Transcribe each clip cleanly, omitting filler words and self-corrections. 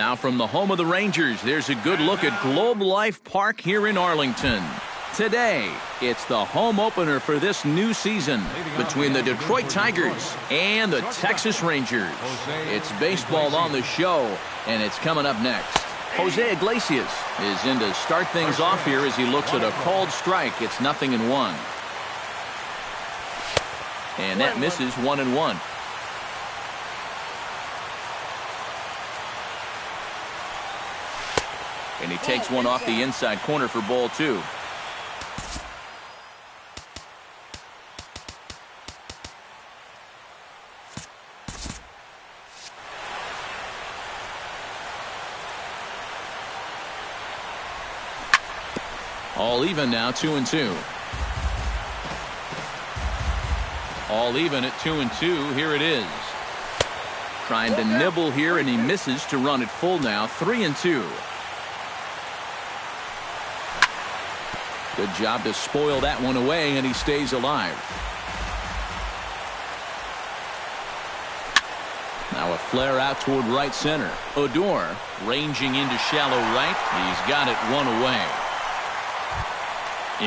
Now from the home of the Rangers, there's a good look at Globe Life Park here in Arlington. Today, it's the home opener for this new season between the Detroit Tigers and the Texas Rangers. It's baseball on the show, and it's coming up next. Jose Iglesias is in to start things off here as he looks at a called strike. It's 0-1. And that misses 1-1. And he takes one off the inside corner for ball 2. All even now, 2-2. All even at 2-2. Here it is. Trying to nibble here, and he misses to run it full now. 3-2. Good job to spoil that one away, and he stays alive. Now a flare out toward right center. Odor ranging into shallow right. He's got it one away.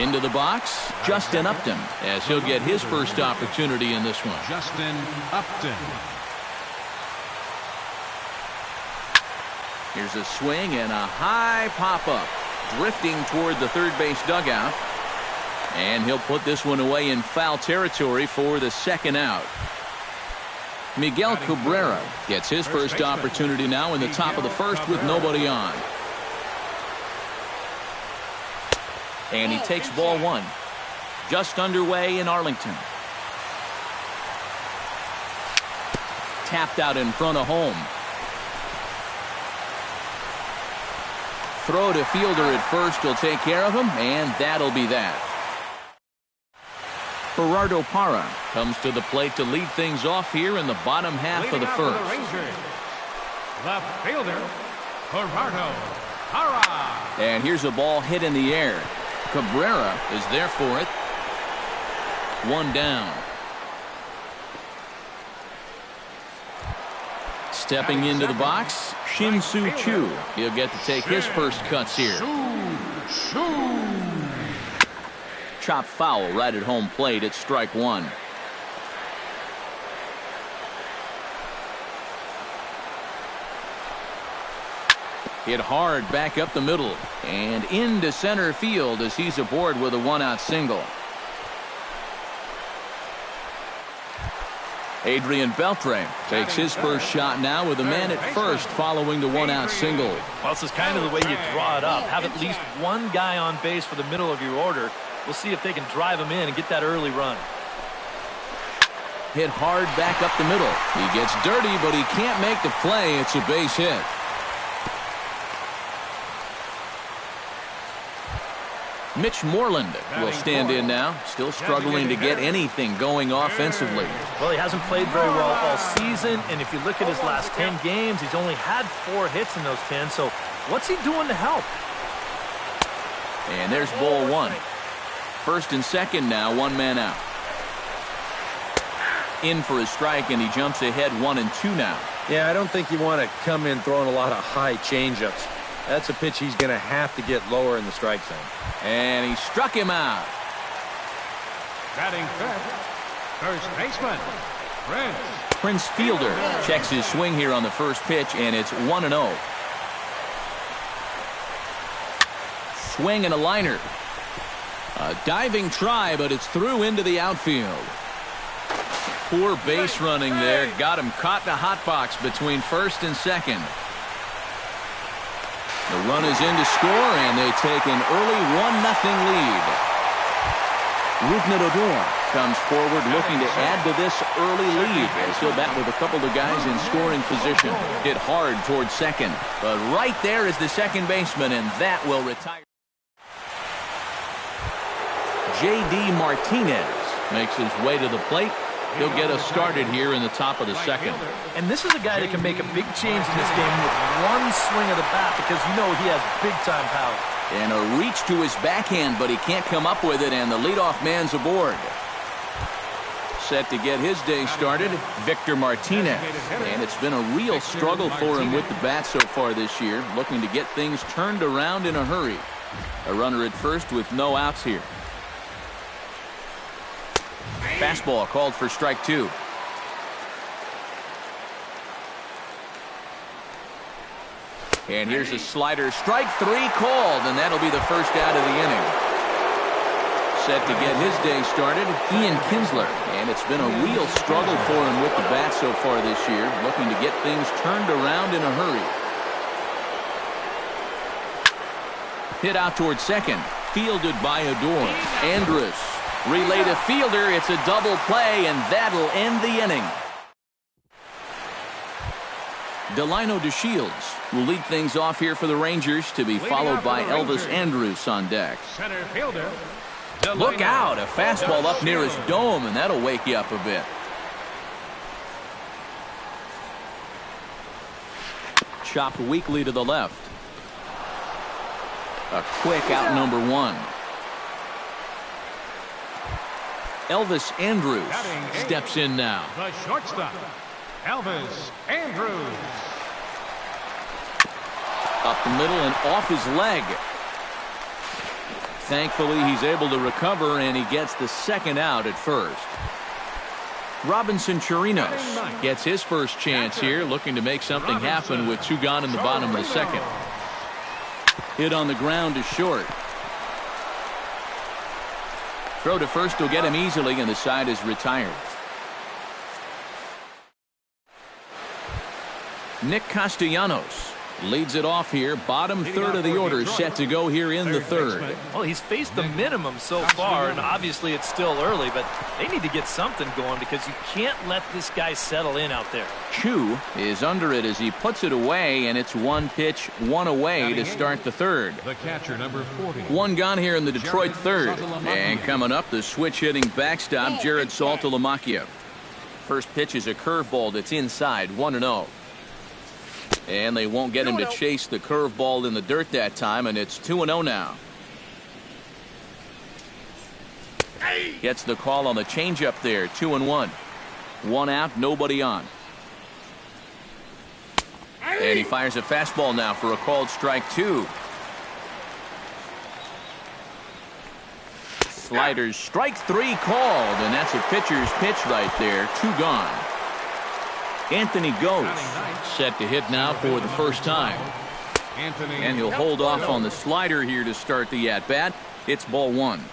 Into the box, Justin Upton, as he'll get his first opportunity in this one. Justin Upton. Here's a swing and a high pop-up. Drifting toward the third base dugout. And he'll put this one away in foul territory for the second out. Miguel Cabrera gets his first opportunity now in the top of the first with nobody on. And he takes ball 1. Just underway in Arlington. Tapped out in front of home. Throw to fielder at first will take care of him, and that'll be that. Gerardo Parra comes to the plate to lead things off here in the bottom half of the first. The fielder, Gerardo Parra. And here's a ball hit in the air. Cabrera is there for it. One down. Stepping into the box, Shin-Soo Choo. He'll get to take his first cuts here. Chop foul right at home plate at strike 1. Hit hard back up the middle and into center field as he's aboard with a one-out single. Adrian Beltre takes his first shot now with a man at first following the one-out single. Well, this is kind of the way you draw it up. Have at least one guy on base for the middle of your order. We'll see if they can drive him in and get that early run. Hit hard back up the middle. He gets dirty, but he can't make the play. It's a base hit. Mitch Moreland will stand in now, still struggling to get anything going offensively. Well, he hasn't played very well all season, and if you look at his last 10 games, he's only had 4 hits in those 10, so what's he doing to help? And there's ball 1. First and second now, one man out. In for a strike, and he jumps ahead 1-2 now. Yeah, I don't think you want to come in throwing a lot of high changeups. That's a pitch he's going to have to get lower in the strike zone. And he struck him out. Batting first baseman, Prince Fielder checks his swing here on the first pitch, and it's 1-0. Swing and a liner. A diving try, but it's through into the outfield. Poor base running there. Got him caught in a hot box between first and second. The run is in to score, and they take an early 1-0 lead. Rougned Odor comes forward looking to add to this early lead as he'll bat with a couple of guys in scoring position. Hit hard towards second, but right there is the second baseman, and that will retire. J.D. Martinez makes his way to the plate. He'll get us started here in the top of the second. And this is a guy that can make a big change in this game with one swing of the bat because you know he has big-time power. And a reach to his backhand, but he can't come up with it, and the leadoff man's aboard. Set to get his day started, Victor Martinez. And it's been a real struggle for him with the bat so far this year, looking to get things turned around in a hurry. A runner at first with no outs here. Fastball called for strike 2. And here's a slider, strike 3 called, and that'll be the first out of the inning. Set to get his day started, Ian Kinsler. And it's been a real struggle for him with the bat so far this year, looking to get things turned around in a hurry. Hit out towards second, fielded by Odor. Andrus, relay to fielder, it's a double play, and that'll end the inning. Delino DeShields will lead things off here for the Rangers, to be followed by Elvis Andrus on deck. Center fielder. Look out, a fastball up near his dome, and that'll wake you up a bit. Chopped weakly to the left. A quick out number 1. Elvis Andrus steps in now. The shortstop, Elvis Andrus. Up the middle and off his leg. Thankfully, he's able to recover, and he gets the second out at first. Robinson Chirinos gets his first chance here, looking to make something happen with 2 gone in the bottom of the second. Hit on the ground to short. Throw to first will get him easily, and the side is retired. Nick Castellanos leads it off here. Bottom third of the order set to go here in the third. Well, he's faced the minimum so far, and obviously it's still early, but they need to get something going because you can't let this guy settle in out there. Chu is under it as he puts it away, and it's 1 pitch, 1 away to start the third. The catcher, number 40. 1 gone here in the Detroit third. And coming up, the switch-hitting backstop, Jared Saltalamacchia. First pitch is a curveball that's inside, 1-0. And they won't get him to chase the curveball in the dirt that time, and it's 2-0 now. Gets the call on the changeup there, 2-1. 1 out, nobody on. And he fires a fastball now for a called strike 2. Sliders, strike 3 called, and that's a pitcher's pitch right there, 2 gone. Anthony Gose set to hit now for the first time. And he'll hold off on the slider here to start the at-bat. It's ball 1.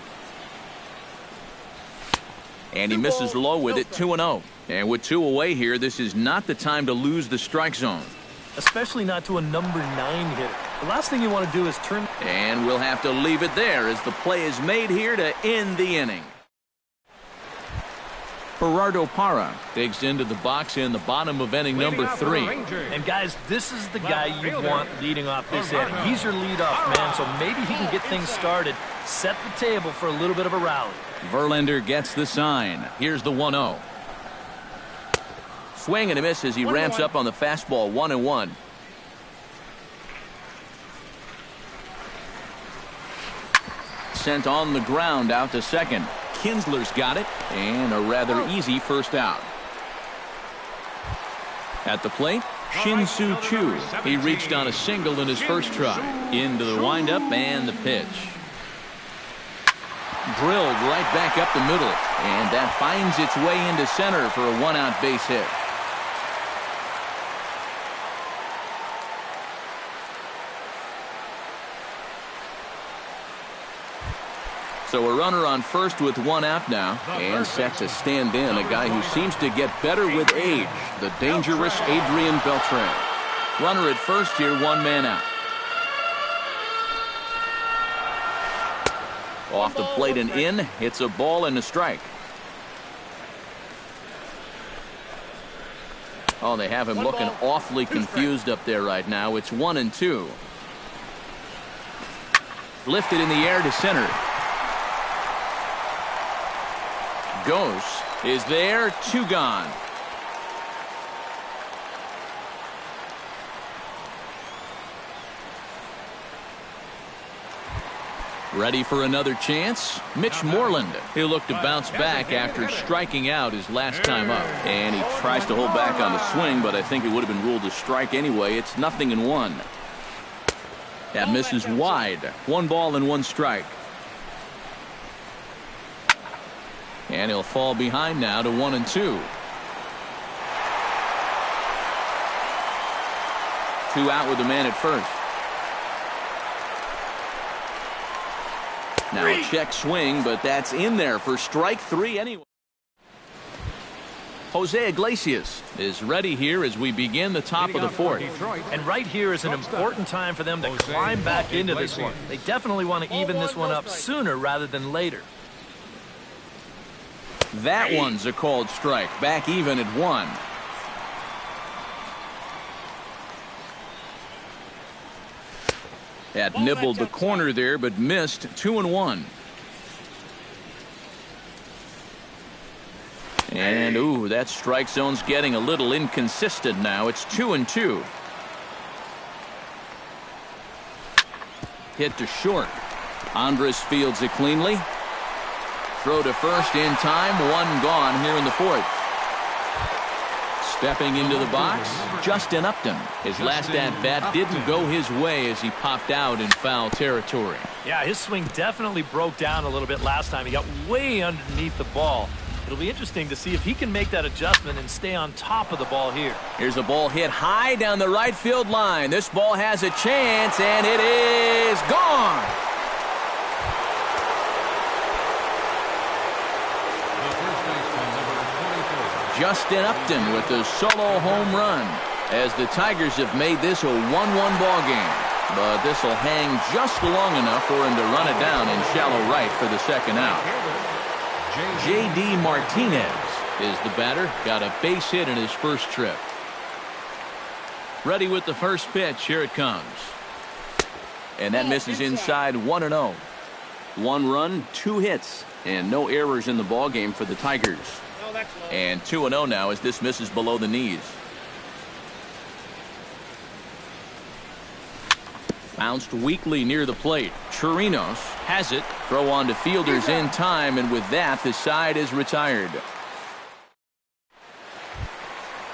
And he misses low with it, 2-0. And with 2 away here, this is not the time to lose the strike zone. Especially not to a number 9 hitter. The last thing you want to do is turn. And we'll have to leave it there as the play is made here to end the inning. Gerardo Parra digs into the box in the bottom of inning number 3. And guys, this is the guy you want leading off this inning. He's your leadoff man, so maybe he can get things started, set the table for a little bit of a rally. Verlander gets the sign. Here's the 1-0. Swing and a miss as he ramps up on the fastball, 1-1. Sent on the ground out to second. Kinsler's got it, and a rather easy first out. At the plate, Shin-Soo Choo. He reached on a single in his first try. Into the windup and the pitch. Drilled right back up the middle, and that finds its way into center for a 1-out base hit. So a runner on first with 1 out now, and set to stand in a guy who seems to get better with age, the dangerous Adrian Beltre. Runner at first here, 1 man out. Off the plate and in, it's a ball and a strike. Oh, they have him looking awfully confused up there right now. It's 1-2. Lifted in the air to center. Gose is there, 2 gone. Ready for another chance? Mitch Moreland. He'll look to bounce back after striking out his last time up. And he tries to hold back on the swing, but I think it would have been ruled a strike anyway. It's 0-1. That misses wide. 1 ball and 1 strike. And he'll fall behind now to 1-2. 2 out with the man at first. Now a check swing, but that's in there for strike 3 anyway. Jose Iglesias is ready here as we begin the top of the 4th. And right here is an important time for them to climb back into this one. They definitely want to even this one up sooner rather than later. That one's a called strike. Back even at 1. Had nibbled the corner there, but missed. 2-1. And, ooh, that strike zone's getting a little inconsistent now. It's 2-2. Hit to short. Andres fields it cleanly. Throw to first in time. 1 gone here in the 4th. Stepping into the box, Justin Upton. His last at-bat didn't go his way as he popped out in foul territory. Yeah, his swing definitely broke down a little bit last time. He got way underneath the ball. It'll be interesting to see if he can make that adjustment and stay on top of the ball here. Here's a ball hit high down the right field line. This ball has a chance, and it is gone. Justin Upton with the solo home run as the Tigers have made this a 1-1 ball game. But this will hang just long enough for him to run it down in shallow right for the 2nd out. J.D. Martinez is the batter. Got a base hit in his first trip. Ready with the first pitch. Here it comes. And that misses inside. 1-0. 1 run, 2 hits, and no errors in the ball game for the Tigers. And 2-0 now as this misses below the knees. Bounced weakly near the plate. Chirinos has it. Throw on to fielders in time, and with that, the side is retired.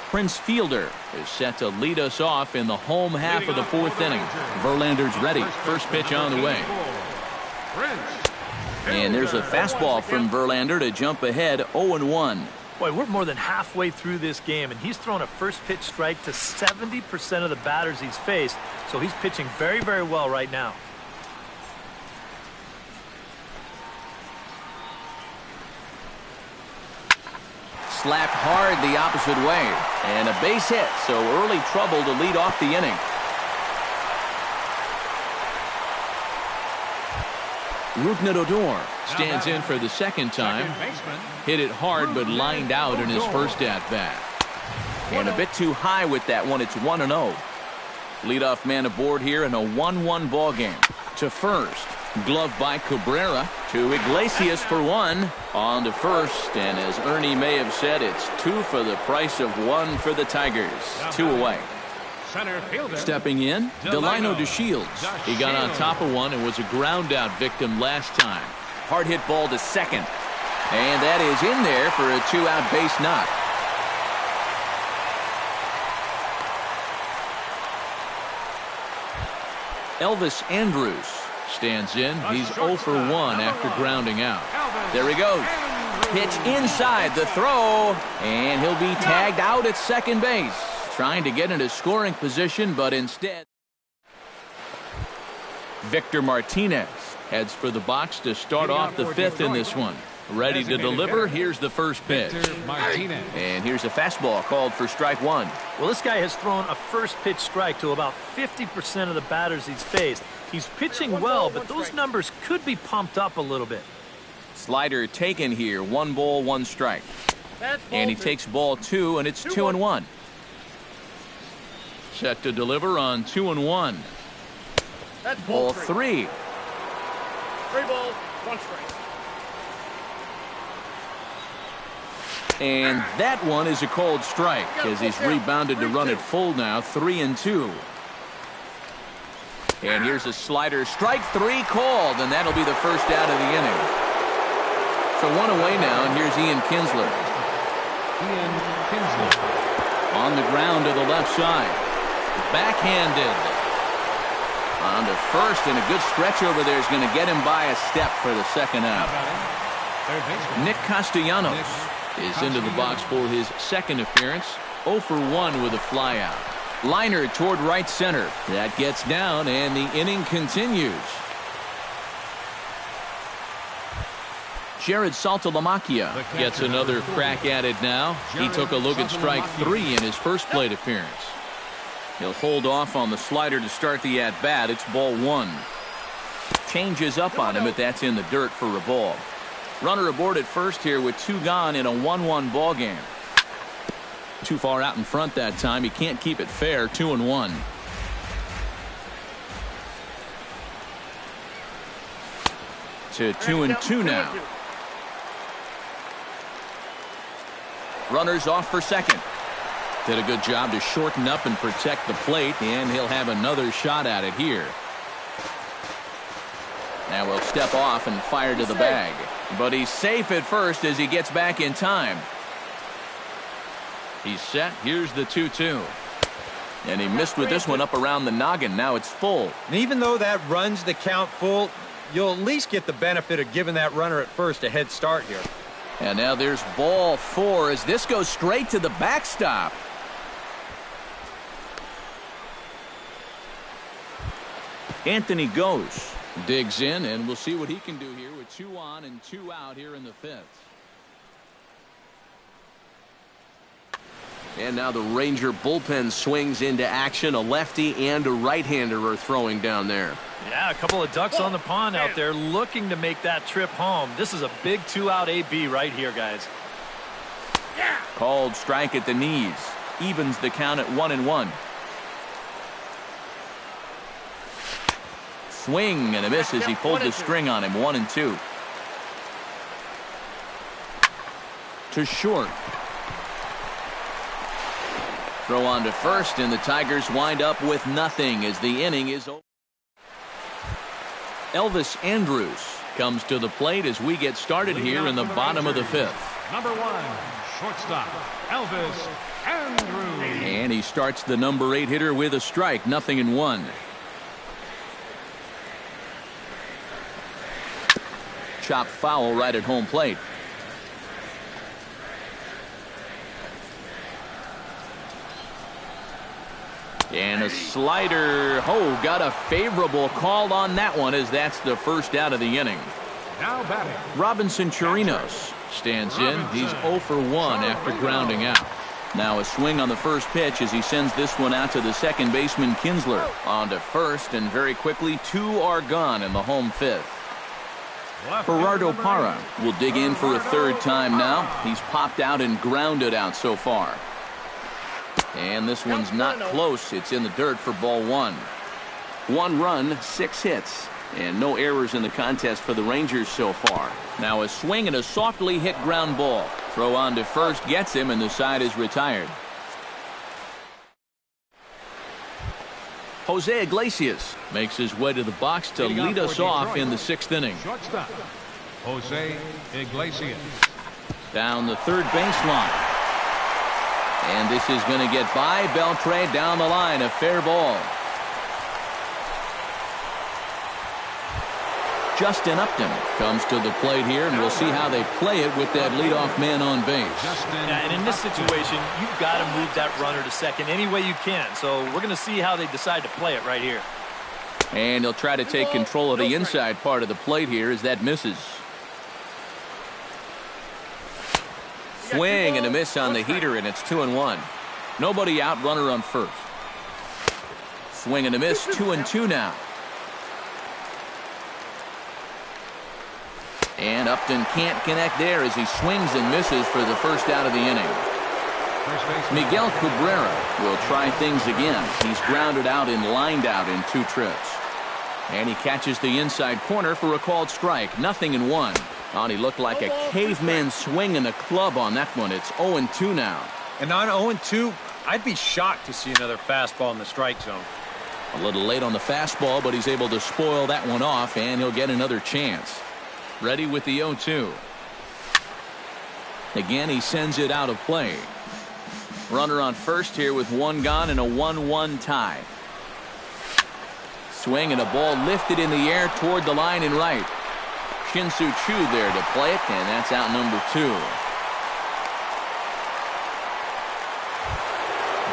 Prince Fielder is set to lead us off in the home half of the 4th inning. Verlander's ready. First pitch on the way. And there's a fastball from Verlander to jump ahead 0-1. Boy, we're more than halfway through this game, and he's thrown a first pitch strike to 70% of the batters he's faced, so he's pitching very, very well right now. Slapped hard the opposite way, and a base hit, so early trouble to lead off the inning. Rougned Odor stands in for the 2nd time. Hit it hard, but lined out in his first at-bat. And a bit too high with that one. It's 1-0. Leadoff man aboard here in a 1-1 ball game. To first. Glove by Cabrera. To Iglesias for 1. On to first. And as Ernie may have said, it's 2 for the price of 1 for the Tigers. 2 away. Stepping in, Delino DeShields. He got on top of one and was a ground out victim last time. Hard hit ball to 2nd. And that is in there for a 2-out base knock. Elvis Andrus stands in. He's 0 for 1 after grounding out. There he goes. Pitch inside the throw, and he'll be tagged out at 2nd base. Trying to get into scoring position, but instead Victor Martinez heads for the box to start off the 5th in this one. Ready to deliver. Here's the first pitch. And here's a fastball called for strike 1. Well, this guy has thrown a first pitch strike to about 50% of the batters he's faced. He's pitching well, but those numbers could be pumped up a little bit. Slider taken here. 1 ball, 1 strike. And he takes ball 2, and it's 2-1. Set to deliver on 2-1. That's ball 3. 3 balls, 1 strike. And that one is a called strike as he's rebounded to run it full now. 3-2. And here's a slider. Strike 3 called, and that'll be the first out of the inning. So 1 away now, and here's Ian Kinsler. Ian Kinsler. On the ground to the left side. Backhanded. On to first, and a good stretch over there is going to get him by a step for the second out. Nick Castellanos is into the box for his second appearance. 0 for 1 with a flyout. Liner toward right center. That gets down, and the inning continues. Jared Saltalamacchia gets another crack at it now. He took a look at strike 3 in his first plate appearance. He'll hold off on the slider to start the at-bat. It's ball 1. Changes up on him, but that's in the dirt for a ball. Runner aboard at first here with 2 gone in a 1-1 ball game. Too far out in front that time. He can't keep it fair. 2-1. To 2-2 now. Runners off for second. Did a good job to shorten up and protect the plate, and he'll have another shot at it here. Now we'll step off and fire to the bag. But he's safe at first as he gets back in time. He's set. Here's the 2-2. And he missed with this one up around the noggin. Now it's full. And even though that runs the count full, you'll at least get the benefit of giving that runner at first a head start here. And now there's ball 4 as this goes straight to the backstop. Anthony goes. Digs in, and we'll see what he can do here with 2 on and 2 out here in the 5th. And now the Ranger bullpen swings into action. A lefty and a right-hander are throwing down there. Yeah, a couple of ducks on the pond out there looking to make that trip home. This is a big 2-out AB right here, guys. Called strike at the knees. Evens the count at 1-1. Swing and a miss as he pulled the string on him. 1-2. To short. Throw on to first, and the Tigers wind up with nothing as the inning is over. Elvis Andrus comes to the plate as we get started here in the bottom of the 5th. Number 1, shortstop, Elvis Andrus. And he starts the number 8 hitter with a strike. 0-1. Chop foul right at home plate. And a slider. Oh, got a favorable call on that one as that's the first out of the inning. Now batting, Robinson Chirinos stands in. He's 0 for 1 after grounding out. Now a swing on the first pitch as he sends this one out to the second baseman Kinsler. On to first, and very quickly 2 are gone in the home 5th. Gerardo Parra will dig in for a 3rd time now. He's popped out and grounded out so far. And this one's not close. It's in the dirt for ball 1. 1 run, 6 hits, and no errors in the contest for the Rangers so far. Now a swing and a softly hit ground ball. Throw on to first gets him, and the side is retired. Jose Iglesias makes his way to the box to lead us off in the 6th inning. shortstop, Jose Iglesias. Down the third baseline. And this is going to get by Beltre down the line. A fair ball. Justin Upton comes to the plate here, and we'll see how they play it with that leadoff man on base. Yeah, and in this situation, you've got to move that runner to second any way you can. So we're going to see how they decide to play it right here. And he'll try to take control of the inside part of the plate here as that misses. Swing and a miss on the heater, and it's 2-1. Nobody out, runner on first. Swing and a miss, 2-2 now. And Upton can't connect there as he swings and misses for the first out of the inning. Miguel Cabrera will try things again. He's grounded out and lined out in 2 trips. And he catches the inside corner for a called strike. 0-1. And he looked like a caveman swinging a club on that one. It's 0-2 now. And on 0-2, I'd be shocked to see another fastball in the strike zone. A little late on the fastball, but he's able to spoil that one off, and he'll get another chance. Ready with the 0-2. Again, he sends it out of play. Runner on first here with one gone and a 1-1 tie. Swing and a ball lifted in the air toward the line and right. Shin-Soo Choo there to play it, and that's out number 2.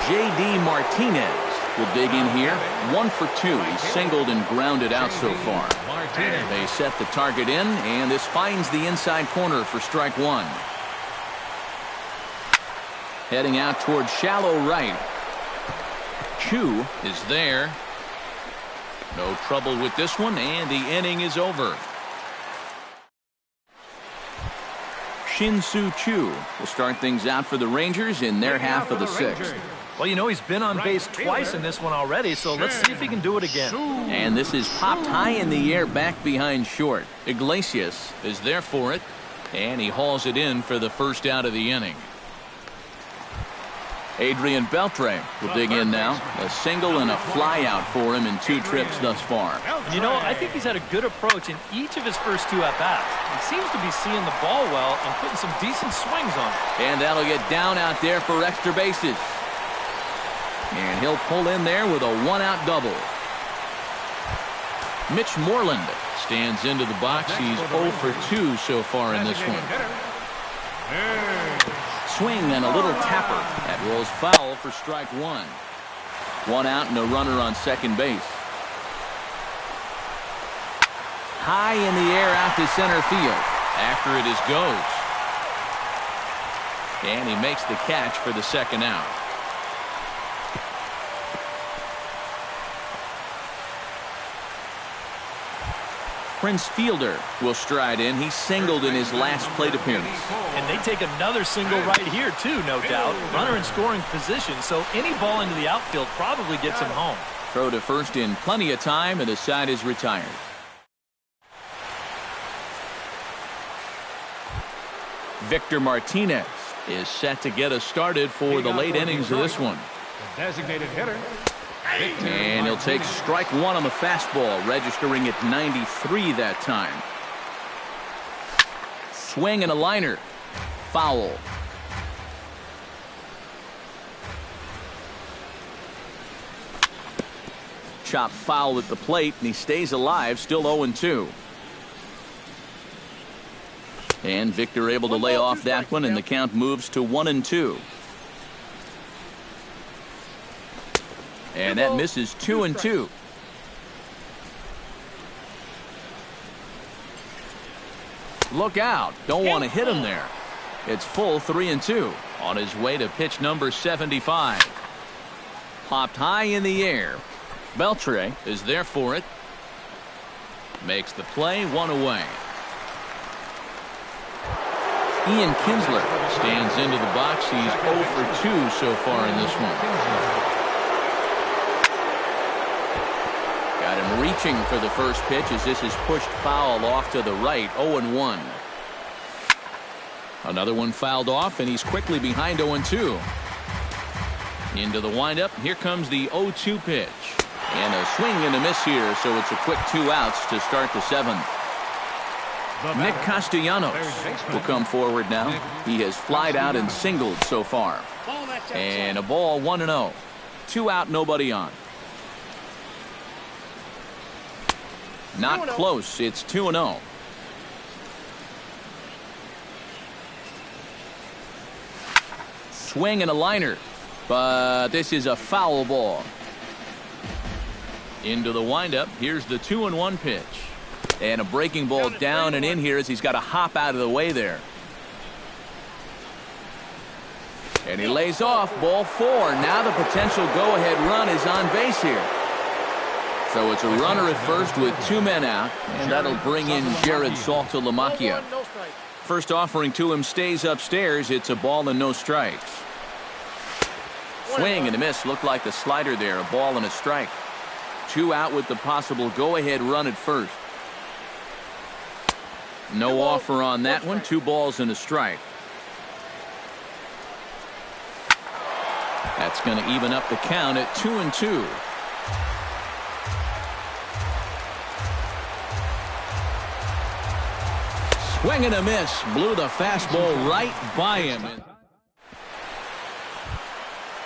J.D. Martinez will dig in here. 1 for 2. He's singled and grounded out so far. They set the target in, and this finds the inside corner for strike 1. Heading out toward shallow right. Choo is there. No trouble with this one, and the inning is over. Shin-Soo Choo will start things out for the Rangers in their half of the 6th. Well, you know, he's been on base twice in this one already, so let's see if he can do it again. And this is popped high in the air back behind short. Iglesias is there for it, and he hauls it in for the first out of the inning. Adrian Beltre will dig in now. A single and a fly out for him in 2 trips thus far. You know, I think he's had a good approach in each of his first 2 at-bats. He seems to be seeing the ball well and putting some decent swings on it. And that'll get down out there for extra bases. And he'll pull in there with a 1-out double. Mitch Moreland stands into the box. He's 0 for 2 so far in this one. Swing and a little tapper. That rolls foul for strike 1. 1 out and a runner on second base. High in the air out to center field. After it is goes. And he makes the catch for the second out. Prince Fielder will stride in. He singled in his last plate appearance. And they take another single right here, too, no doubt. Runner in scoring position, so any ball into the outfield probably gets him home. Throw to first in plenty of time, and the side is retired. Victor Martinez is set to get us started for the late innings of this one. The designated hitter. And he'll take strike 1 on the fastball, registering at 93 that time. Swing and a liner. Foul. Chop foul at the plate, and he stays alive, still 0-2. And Victor able to lay off that one, and the count moves to 1-2. And that misses 2-2. Look out. Don't want to hit him there. It's full 3-2. On his way to pitch number 75. Popped high in the air. Beltre is there for it. Makes the play, 1 away. Ian Kinsler stands into the box. He's 0 for 2 so far in this one. Got him reaching for the first pitch as this is pushed foul off to the right. 0-1. Another one fouled off, and he's quickly behind 0-2. Into the windup. Here comes the 0-2 pitch. And a swing and a miss here, so it's a quick 2 outs to start the 7th. Nick Castellanos will come forward now. He has flied out and singled so far. And a ball, 1-0. 2 out, nobody on. Not close. It's 2-0. Swing and a liner. But this is a foul ball. Into the windup. Here's the 2-1 pitch. And a breaking ball down and in here as he's got to hop out of the way there. And he lays off. Ball 4. Now the potential go-ahead run is on base here. So it's a runner at first with 2 men out, and that'll bring in Jared Saltalamacchia. First offering to him stays upstairs. It's a ball and no strikes. Swing and a miss. Looked like the slider there. A ball and a strike. 2 out with the possible go-ahead run at first. No offer on that one. 2 balls and a strike. That's going to even up the count at 2-2. Swing and a miss. Blew the fastball right by him.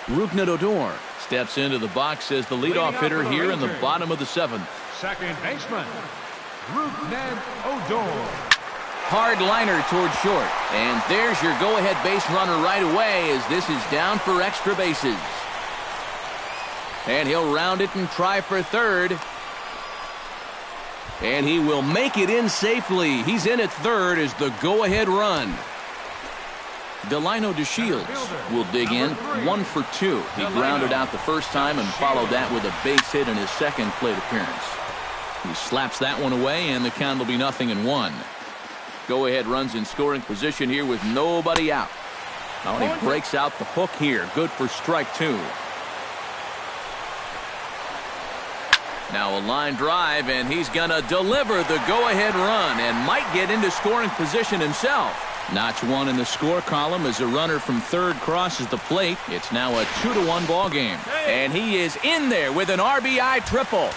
Rougned Odor steps into the box as the leadoff hitter here in the bottom of the 7th. Second baseman, Rougned Odor. Hard liner towards short. And there's your go-ahead base runner right away as this is down for extra bases. And he'll round it and try for third. And he will make it in safely. He's in at third as the go-ahead run. Delino DeShields will dig in, 1 for 2. He grounded out the first time and followed that with a base hit in his second plate appearance. He slaps that one away, and the count will be 0-1. Go-ahead runs in scoring position here with nobody out. Now he breaks out the hook here. Good for strike 2. Now a line drive, and he's going to deliver the go-ahead run and might get into scoring position himself. Notch 1 in the score column as a runner from third crosses the plate. It's now a 2-1 ball game. And he is in there with an RBI triple.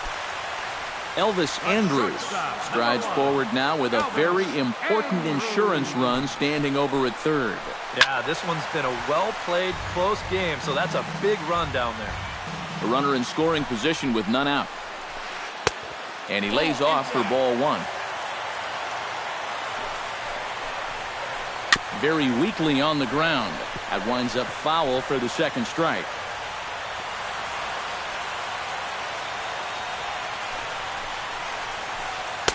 Elvis Andrus strides forward now with a very important insurance run standing over at third. Yeah, this one's been a well-played, close game, so that's a big run down there. A runner in scoring position with none out. And he lays off for ball 1. Very weakly on the ground. That winds up foul for the second strike.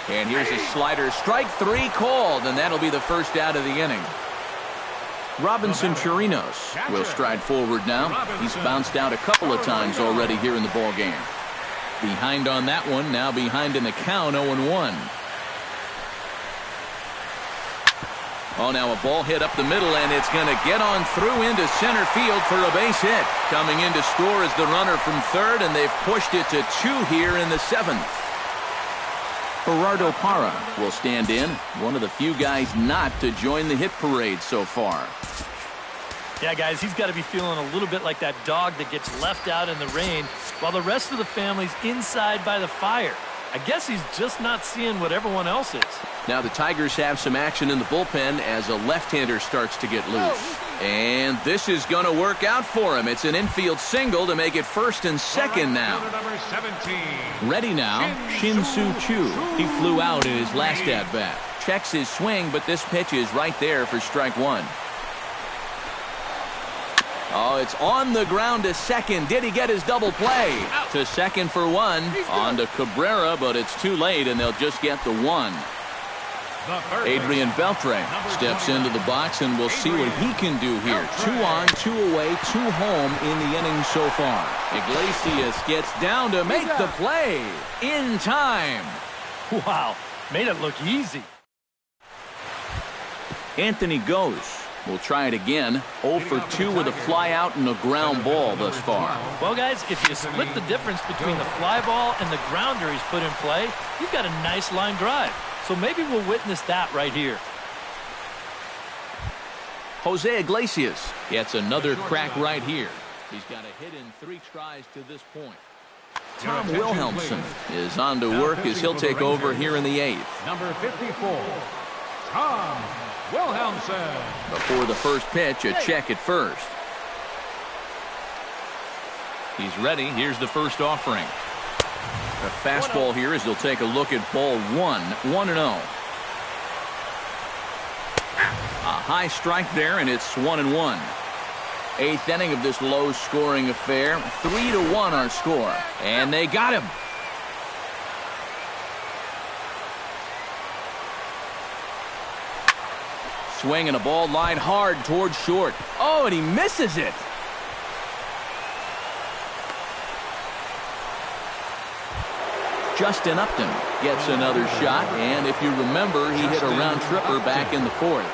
And here's a slider. Strike 3 called, and that'll be the first out of the inning. Robinson Chirinos will stride forward now. He's bounced out a couple of times already here in the ball game. Behind on that one, now behind in the count, 0-1. Oh, now a ball hit up the middle, and it's going to get on through into center field for a base hit. Coming in to score is the runner from third, and they've pushed it to 2 here in the 7th. Gerardo Parra will stand in, one of the few guys not to join the hit parade so far. Yeah, guys, he's got to be feeling a little bit like that dog that gets left out in the rain while the rest of the family's inside by the fire. I guess he's just not seeing what everyone else is. Now the Tigers have some action in the bullpen as a left-hander starts to get loose. And this is going to work out for him. It's an infield single to make it first and second now. Number 17. Ready now, Shin-Soo Choo. He flew out in his last at-bat. Checks his swing, but this pitch is right there for strike 1. Oh, it's on the ground to second. Did he get his double play? To second for 1. On to Cabrera, but it's too late, and they'll just get the 1. Adrian Beltre steps into the box, and we'll see what he can do here. 2 on, 2 away, 2 home in the inning so far. Iglesias gets down to make the play in time. Wow, made it look easy. Anthony Goes will try it again. 0 for 2 with a fly out and a ground ball thus far. Well, guys, if you split the difference between the fly ball and the grounder he's put in play, you've got a nice line drive. So maybe we'll witness that right here. Jose Iglesias gets another crack right here. He's got a hit in 3 tries to this point. Tom Wilhelmsen is on to work as he'll take over here in the 8th. Number 54, Tom Wilhelmsen. Before the first pitch, a check at first. He's ready. Here's the first offering. A fastball here as he'll take a look at ball 1. 1-0. A high strike there, and it's 1-1. 8th inning of this low-scoring affair. 3-1 our score. And they got him. Swing and a ball line hard towards short. Oh, and he misses it. Justin Upton gets another shot, and if you remember, he hit a round tripper back in the 4th.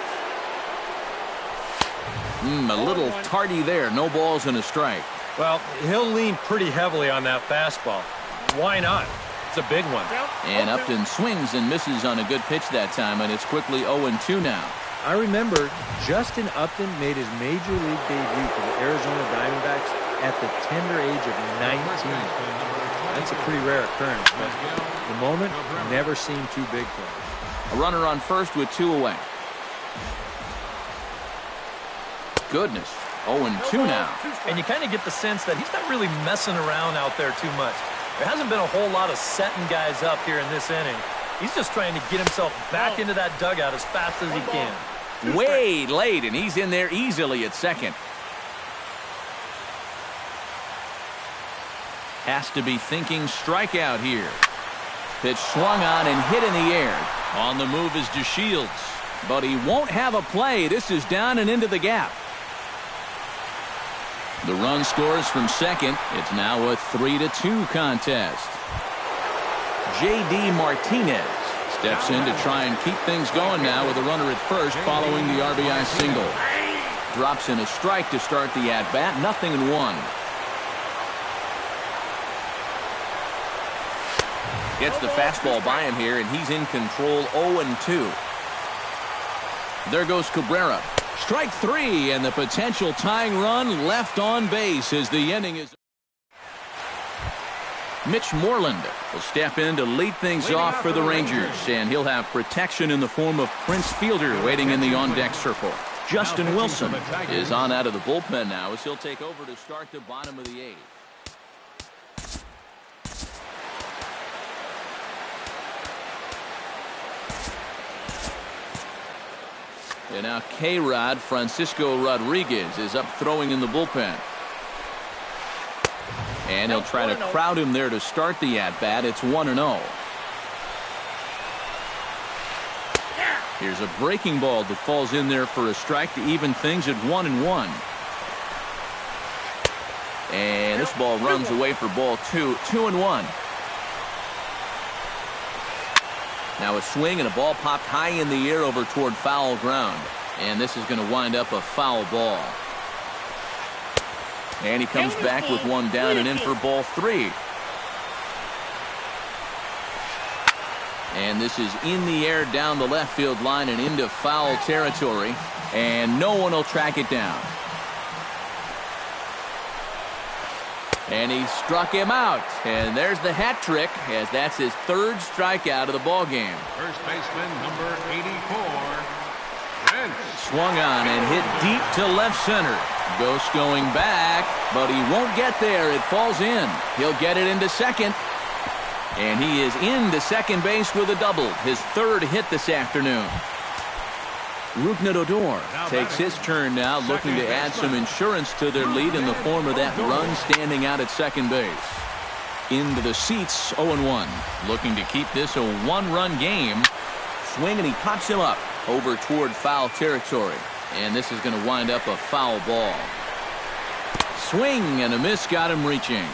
A little tardy there. No balls and a strike. Well, he'll lean pretty heavily on that fastball. Why not? It's a big one. And Upton swings and misses on a good pitch that time, and it's quickly 0-2 now. I remember Justin Upton made his major league debut for the Arizona Diamondbacks at the tender age of 19. That's a pretty rare occurrence, but the moment never seemed too big for him. A runner on first with 2 away. Goodness. 0-2 now. And you kind of get the sense that he's not really messing around out there too much. There hasn't been a whole lot of setting guys up here in this inning. He's just trying to get himself back into that dugout as fast as he can. Way late, and he's in there easily at second. Has to be thinking strikeout here. Pitch swung on and hit in the air. On the move is DeShields, but he won't have a play. This is down and into the gap. The run scores from second. It's now a 3-2 contest. J.D. Martinez steps in to try and keep things going now with a runner at first following the RBI single. Drops in a strike to start the at-bat. 0-1. Gets the fastball by him here, and he's in control. 0-2. There goes Cabrera. Strike 3, and the potential tying run left on base as the inning is. Mitch Moreland will step in to lead things off for the Rangers, and he'll have protection in the form of Prince Fielder waiting in the on-deck circle. Justin Wilson is on out of the bullpen now as he'll take over to start the bottom of the 8th. And now K-Rod Francisco Rodriguez is up throwing in the bullpen. And he'll try to crowd him there to start the at-bat. It's 1-0. Here's a breaking ball that falls in there for a strike to even things at 1-1. And this ball runs away for ball 2. 2-1. Now a swing and a ball popped high in the air over toward foul ground. And this is going to wind up a foul ball. And he comes back with one down and in for ball 3. And this is in the air down the left field line and into foul territory. And no one will track it down. And he struck him out. And there's the hat trick, as that's his 3rd strikeout of the ball game. First baseman, number 84, Prince. Swung on and hit deep to left center. Ghost going back, but he won't get there. It falls in. He'll get it into second. And he is into second base with a double. His 3rd hit this afternoon. Rougned Odor takes his turn now, looking to add some insurance to their lead in the form of that run standing out at second base. Into the seats, 0-1. Looking to keep this a 1-run game. Swing, and he pops him up over toward foul territory. And this is going to wind up a foul ball. Swing and a miss got him reaching.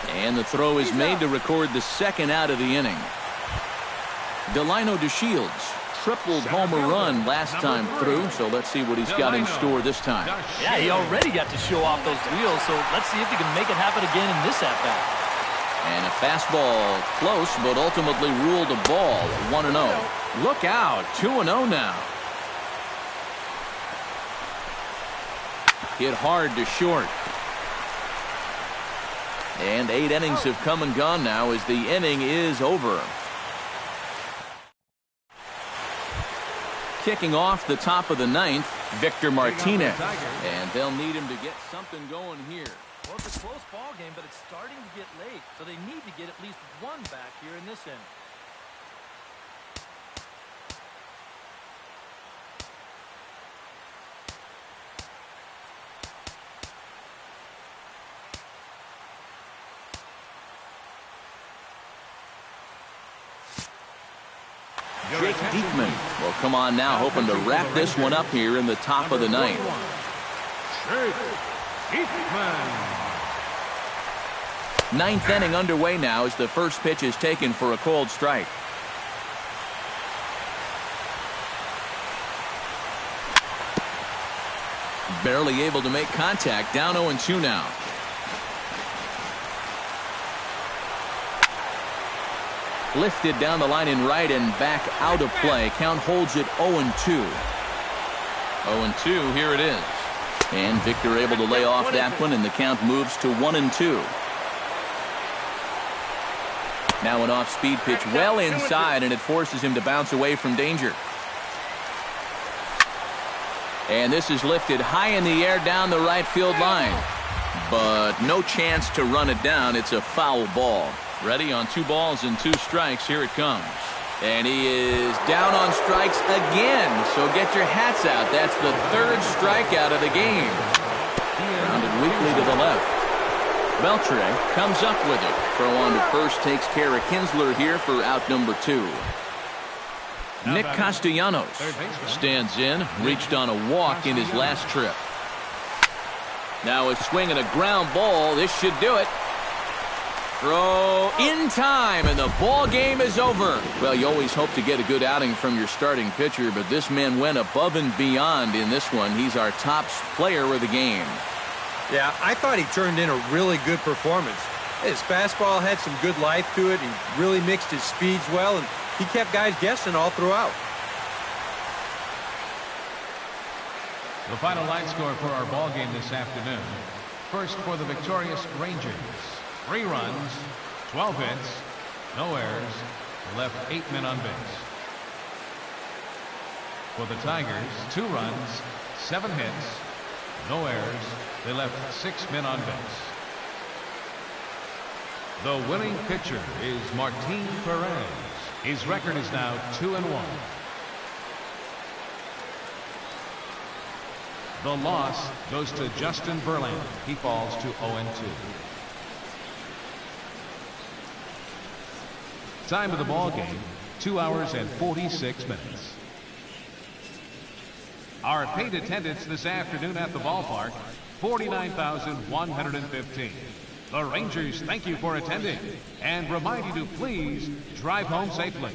And the throw is made to record the 2nd out of the inning. Delino DeShields tripled homer run last time through, so let's see what he's got in store this time. Yeah, he already got to show off those wheels, so let's see if he can make it happen again in this at-bat. And a fastball close, but ultimately ruled a ball. 1-0. Look out, 2-0 now. Hit hard to short. And 8 innings have come and gone now as the inning is over. Kicking off the top of the 9th, Victor Martinez. And they'll need him to get something going here. Well, it's a close ball game, but it's starting to get late, so they need to get at least 1 back here in this inning. Jake Diekman will come on now, hoping to wrap this one up here in the top of the 9th. Jake Diekman. 9th inning underway now as the first pitch is taken for a cold strike. Barely able to make contact. Down 0-2 now. Lifted down the line in right and back out of play. Count holds it 0-2. 0-2, here it is. And Victor able to lay off that one, and the count moves to 1-2. Now an off-speed pitch well inside, and it forces him to bounce away from danger. And this is lifted high in the air down the right field line. But no chance to run it down. It's a foul ball. Ready on 2 balls and 2 strikes. Here it comes. And he is down on strikes again. So get your hats out. That's the 3rd strikeout of the game. Grounded weakly to the left. Beltre comes up with it. Throw on to first takes care of Kinsler here for out number 2. Nick Castellanos stands in, reached on a walk in his last trip. Now a swing and a ground ball. This should do it. Throw in time, and the ball game is over. Well, you always hope to get a good outing from your starting pitcher, but this man went above and beyond in this one. He's our top player of the game. Yeah, I thought he turned in a really good performance. His fastball had some good life to it. He really mixed his speeds well, and he kept guys guessing all throughout. The final line score for our ball game this afternoon. First for the victorious Rangers. 3 runs, 12 hits, no errors, left 8 men on base. For the Tigers, 2 runs, 7 hits, no errors, they left 6 men on base. The winning pitcher is Martin Perez. His record is now 2-1. The loss goes to Justin Verlander. He falls to 0-2. Time of the ball game, 2 hours and 46 minutes. Our paid attendance this afternoon at the ballpark, 49,115. The Rangers thank you for attending and remind you to please drive home safely.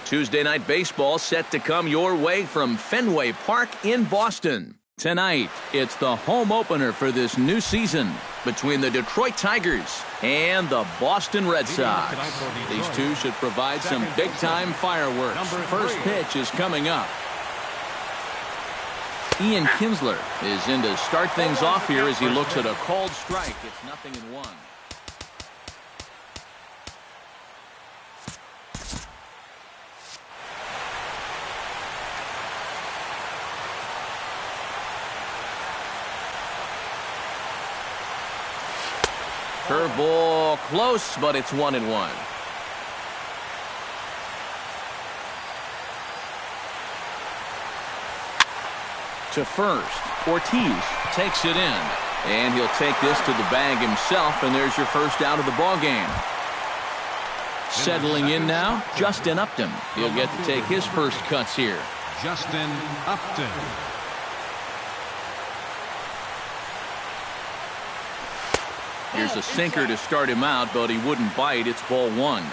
Tuesday Night Baseball set to come your way from Fenway Park in Boston. Tonight, it's the home opener for this new season between the Detroit Tigers and the Boston Red Sox. These two should provide some big-time fireworks. First pitch is coming up. Ian Kinsler is in to start things off here as he looks at a called strike. It's 0-1. Curveball close, but it's 1-1. To first, Ortiz takes it in, and he'll take this to the bag himself, and there's your first out of the ball game. Settling in now, Justin Upton. He'll get to take his first cuts here. Justin Upton. Here's a sinker to start him out, but he wouldn't bite. It's ball one.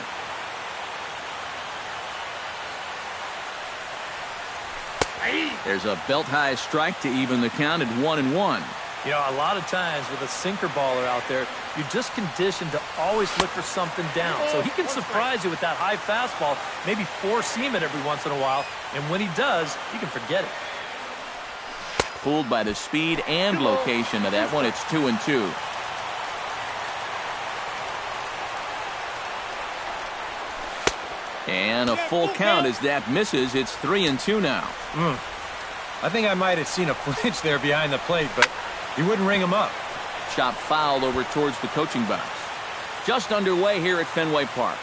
There's a belt-high strike to even the count at 1-1. You know, a lot of times with a sinker baller out there, you're just conditioned to always look for something down. So he can surprise you with that high fastball, maybe four-seam it every once in a while, and when he does, you can forget it. Fooled by the speed and location of that one. It's 2-2. And a full count as that misses. It's 3-2 now. I think I might have seen a flinch there behind the plate, but he wouldn't ring him up. Chop foul over towards the coaching box. Just underway here at Fenway Park.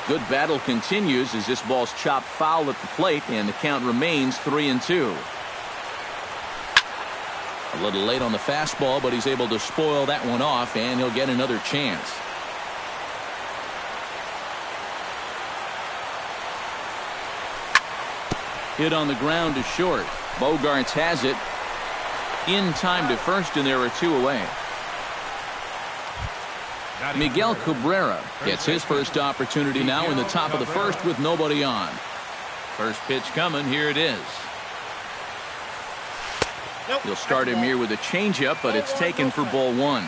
Good battle continues as this ball's chopped foul at the plate, and the count remains 3-2. A little late on the fastball, but he's able to spoil that one off, and he'll get another chance. Hit on the ground to short. Bogaerts has it. In time to first, and there are two away. Miguel Cabrera gets his first opportunity now in the top of the first with nobody on. First pitch coming. Here it is. He'll start him here with a changeup, but it's taken for ball one.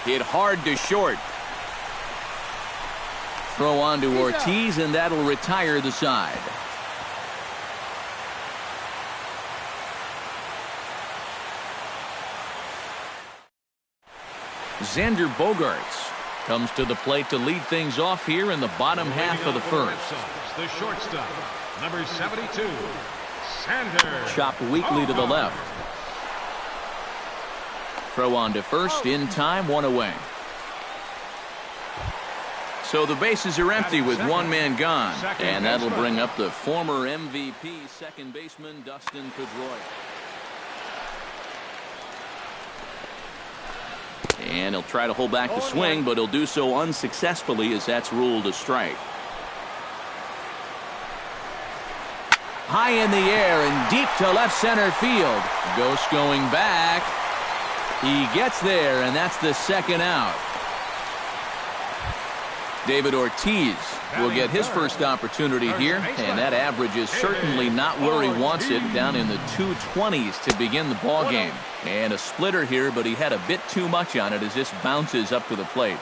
Hit hard to short. Throw on to Ortiz, and that'll retire the side. Xander Bogaerts comes to the plate to lead things off here in the bottom half of the first. The shortstop, number 72, Xander. Chopped weakly to the left. Throw on to first, in time, one away. So the bases are empty with one man gone, and that'll bring up the former MVP second baseman Dustin Pedroia. And he'll try to hold back the swing, but he'll do so unsuccessfully as that's ruled a strike. High in the air and deep to left center field. Ghost going back. He gets there, and that's the second out. David Ortiz will get his first opportunity here, and that average is certainly not where he wants it, down in the 220s to begin the ball game. And a splitter here, but he had a bit too much on it as this bounces up to the plate.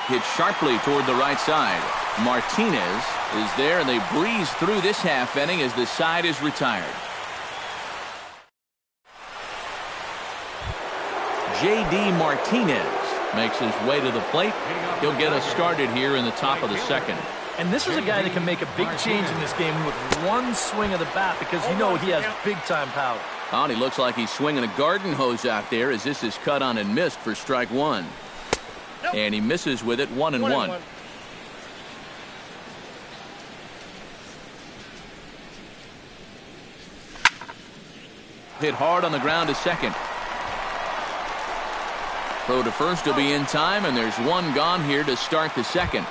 Hit sharply toward the right side. Martinez is there, and they breeze through this half inning as the side is retired. J.D. Martinez makes his way to the plate. He'll get us started here in the top of the second. And this is a guy that can make a big change in this game with one swing of the bat, because you know he has big-time power. Oh, and he looks like he's swinging a garden hose out there as this is cut on and missed for strike one. And he misses with it, 1-1. Hit hard on the ground to second. Throw to first will be in time, and there's one gone here to start the second.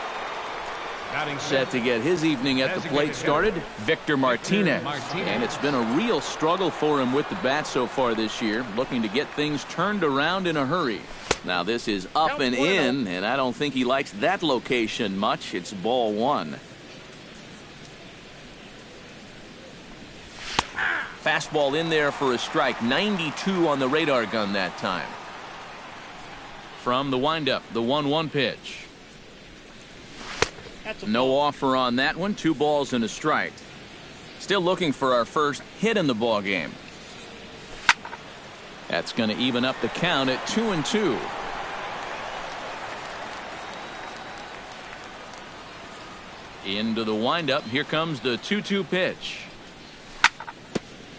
Set to get his evening at the plate started, Victor Martinez. And it's been a real struggle for him with the bat so far this year, looking to get things turned around in a hurry. Now this is up and in, and I don't think he likes that location much. It's ball one. Fastball in there for a strike. 92 on the radar gun that time. From the windup, the 1-1 pitch. No offer on that one. 2 balls and a strike. Still looking for our first hit in the ball game. That's going to even up the count at 2-2. Into the windup. Here comes the 2-2 pitch.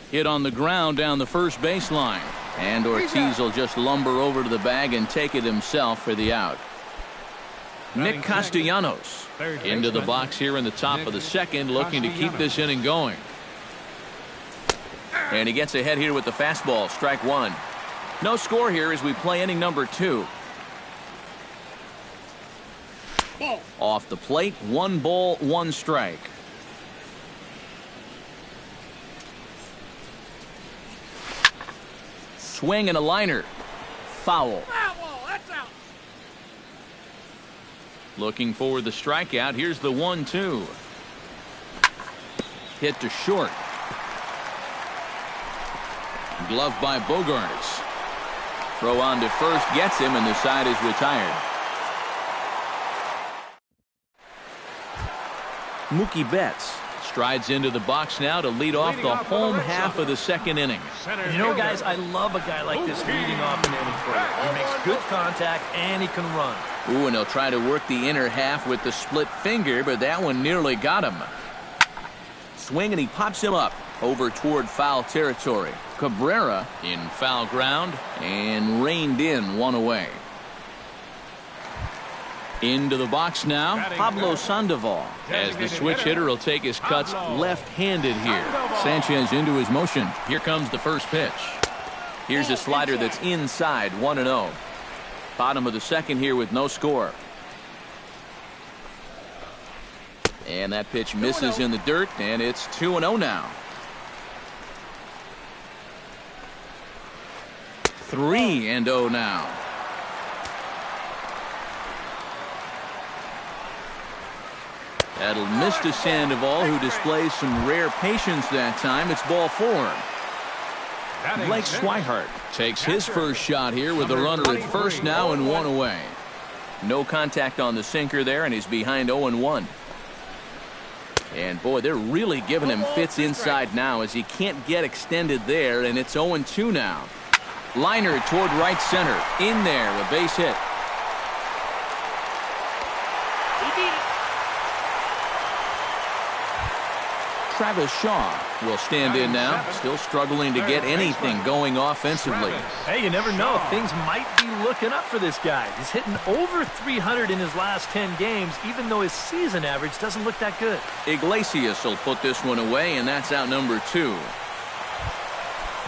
Hit on the ground down the first baseline. And Ortiz will just lumber over to the bag and take it himself for the out. Nick Castellanos into the box here in the top of the second, looking to keep this inning going. And he gets ahead here with the fastball. Strike one. No score here as we play inning number 2. Off the plate, 1 ball, 1 strike. Swing and a liner. Foul. That's out. Looking for the strikeout. Here's the 1-2. Hit to short. Glove by Bogaerts. Throw on to first gets him, and the side is retired. Mookie Betts strides into the box now to lead off the home half of the second inning. You know, guys, I love a guy like this leading off an inning for you. He makes good contact and he can run. Ooh, and he'll try to work the inner half with the split finger, but that one nearly got him. Swing, and he pops him up over toward foul territory. Cabrera in foul ground and reined in, 1 away. Into the box now, Pablo Sandoval, as the switch hitter will take his cuts left-handed here. Sanchez into his motion. Here comes the first pitch. Here's a slider that's inside, 1-0. Bottom of the second here with no score. And that pitch misses in the dirt, and it's 2-0 now. 3-0 now. That'll miss to Sandoval, who displays some rare patience that time. It's ball 4. Blake Swihart takes his first shot here with a runner at first now and 1 away. No contact on the sinker there, and he's behind 0-1. And boy, they're really giving him fits inside now as he can't get extended there, and it's 0-2 now. Liner toward right center. In there, a base hit. Travis Shaw will stand in now, still struggling to get anything going offensively. Hey, you never know. Things might be looking up for this guy. He's hitting over 300 in his last 10 games, even though his season average doesn't look that good. Iglesias will put this one away, and that's out number 2.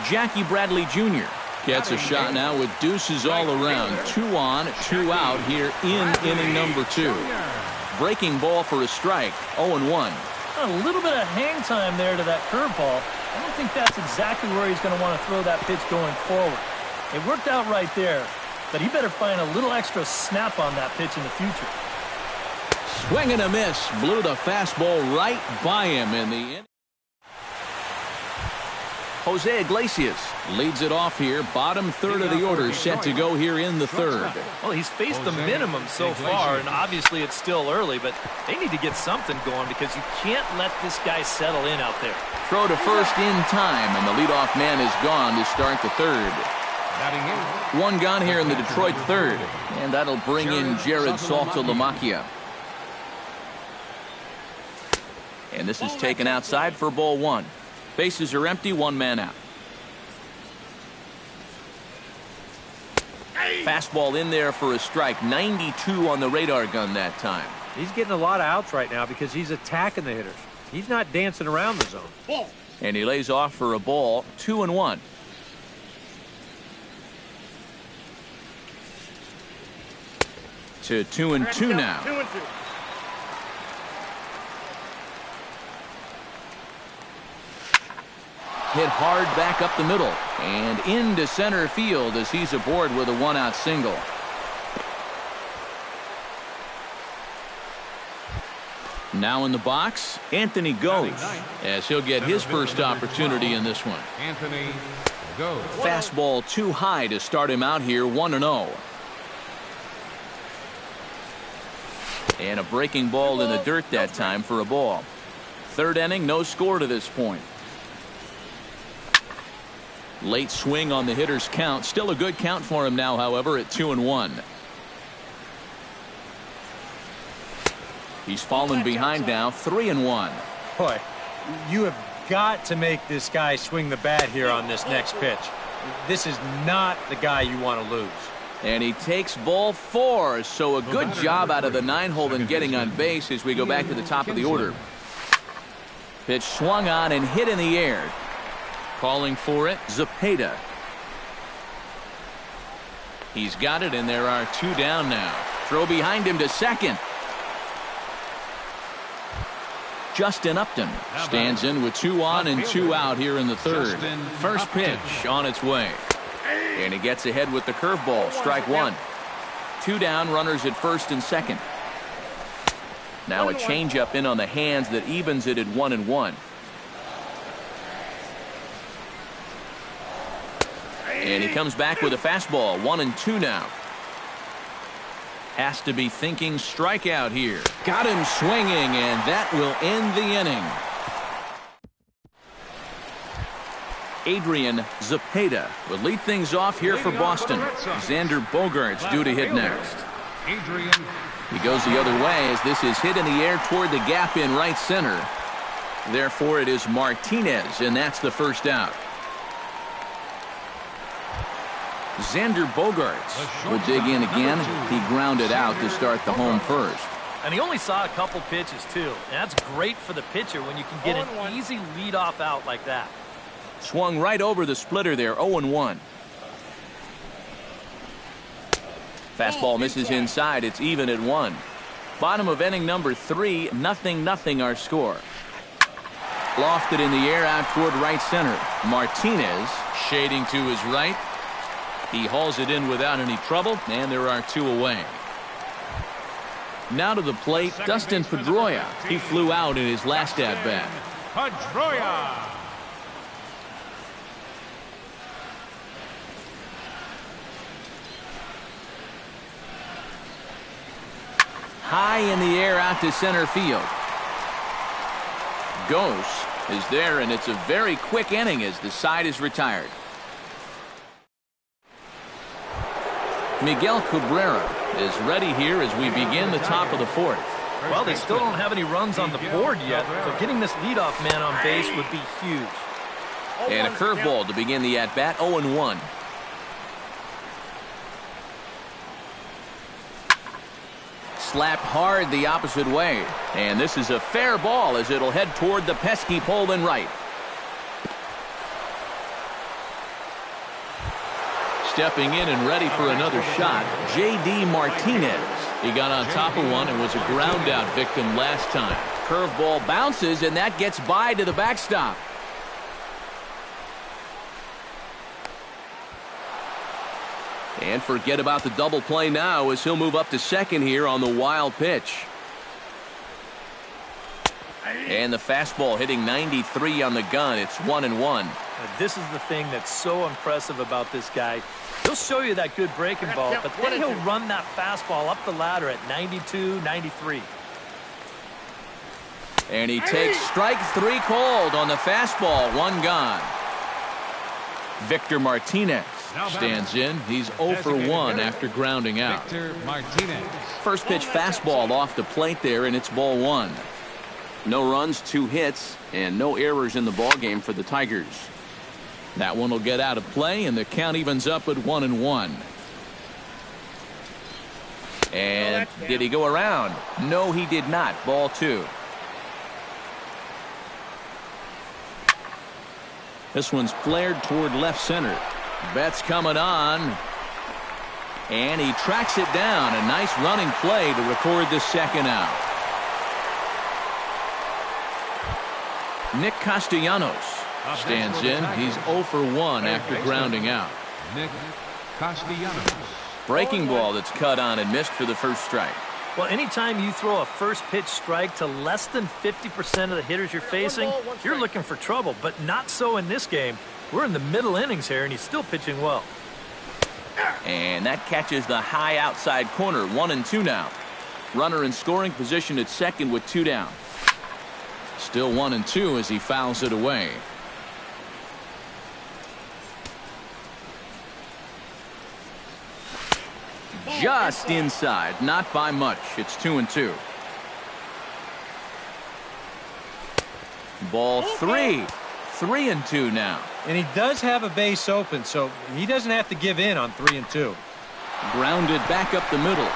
Jackie Bradley Jr. gets a shot now with deuces all around. 2 on, 2 out here in inning number 2. Breaking ball for a strike, 0-1. A little bit of hang time there to that curveball. I don't think that's exactly where he's going to want to throw that pitch going forward. It worked out right there, but he better find a little extra snap on that pitch in the future. Swing and a miss. Blew the fastball right by him in the inning. Jose Iglesias leads it off here. Bottom third of the order set to go here in the third. Well, he's faced the minimum so far, and obviously it's still early, but they need to get something going because you can't let this guy settle in out there. Throw to first in time, and the leadoff man is gone to start the third. 1 gone here in the Detroit third, and that'll bring in Jared Saltalamacchia. And this is taken outside for ball 1. Bases are empty, 1 man out. Fastball in there for a strike. 92 on the radar gun that time. He's getting a lot of outs right now because he's attacking the hitters. He's not dancing around the zone. And he lays off for a ball, 2-1. To 2-2 now. 2-2. hit hard back up the middle and into center field as he's aboard with a one-out single. Now in the box, Anthony goes as he'll get his first opportunity in this one. Anthony goes. Fastball too high to start him out here, 1-0. And a breaking ball in the dirt that time for a ball. Third inning, no score to this point. Late swing on the hitter's count. Still a good count for him now, however, at 2-1. He's fallen behind now, 3-1. Boy, you have got to make this guy swing the bat here on this next pitch. This is not the guy you want to lose. And he takes ball 4, so a good job out of the 9-hole in getting on base as we go back to the top of the order. Pitch swung on and hit in the air. Calling for it, Zepeda. He's got it, and there are 2 down now. Throw behind him to second. Justin Upton stands in with 2 on and 2 out here in the third. First pitch on its way. And he gets ahead with the curveball, strike 1. 2 down, runners at first and second. Now a changeup in on the hands that evens it at 1-1. And he comes back with a fastball, 1-2 now. Has to be thinking strikeout here. Got him swinging, and that will end the inning. Adrian Zepeda will lead things off here for Boston. Xander Bogaerts due to hit next. He goes the other way as this is hit in the air toward the gap in right center. Therefore, it is Martinez, and that's the first out. Xander Bogaerts will dig in again. He grounded out to start the home first. And he only saw a couple pitches, too. And that's great for the pitcher when you can get an easy leadoff out like that. Swung right over the splitter there, 0-1. Fastball misses inside. It's even at 1. Bottom of inning number 3, 0-0 our score. Lofted in the air out toward right center. Martinez shading to his right. He hauls it in without any trouble, and there are 2 away. Now to the plate, Dustin Pedroia. He flew out in his last at-bat. Pedroia. High in the air out to center field. Gose is there, and it's a very quick inning as the side is retired. Miguel Cabrera is ready here as we begin the top of the 4th. Well, they still don't have any runs on the board yet, so getting this leadoff man on base would be huge. And a curveball to begin the at-bat, 0-1. Slapped hard the opposite way. And this is a fair ball as it'll head toward the pesky pole in right. Stepping in and ready for another shot, J.D. Martinez. He got on top of one and was a ground-out victim last time. Curveball bounces, and that gets by to the backstop. And forget about the double play now as he'll move up to second here on the wild pitch. And the fastball hitting 93 on the gun. It's 1-1. This is the thing that's so impressive about this guy. He'll show you that good breaking ball, but then he'll run that fastball up the ladder at 92, 93. And he takes strike 3 called on the fastball. 1 gone. Victor Martinez stands in. He's 0 for 1 after grounding out. Victor Martinez. First pitch fastball off the plate there, and it's ball 1. No runs, 2 hits, and no errors in the ballgame for the Tigers. That one will get out of play, and the count evens up at 1-1. And did he go around? No, he did not. Ball 2. This one's flared toward left center. Betts coming on. And he tracks it down. A nice running play to record the second out. Nick Castellanos Stands in. He's 0 for 1 after grounding out. Nick Castellanos. Breaking ball that's cut on and missed for the first strike. Well, anytime you throw a first pitch strike to less than 50% of the hitters you're facing, you're looking for trouble, but not so in this game. We're in the middle innings here, and he's still pitching well. And that catches the high outside corner. 1-2 now. Runner in scoring position at second with 2 down. Still 1-2 as he fouls it away. Just inside, not by much. It's 2-2. Ball 3. 3-2 now. And he does have a base open, so he doesn't have to give in on 3-2. Grounded back up the middle.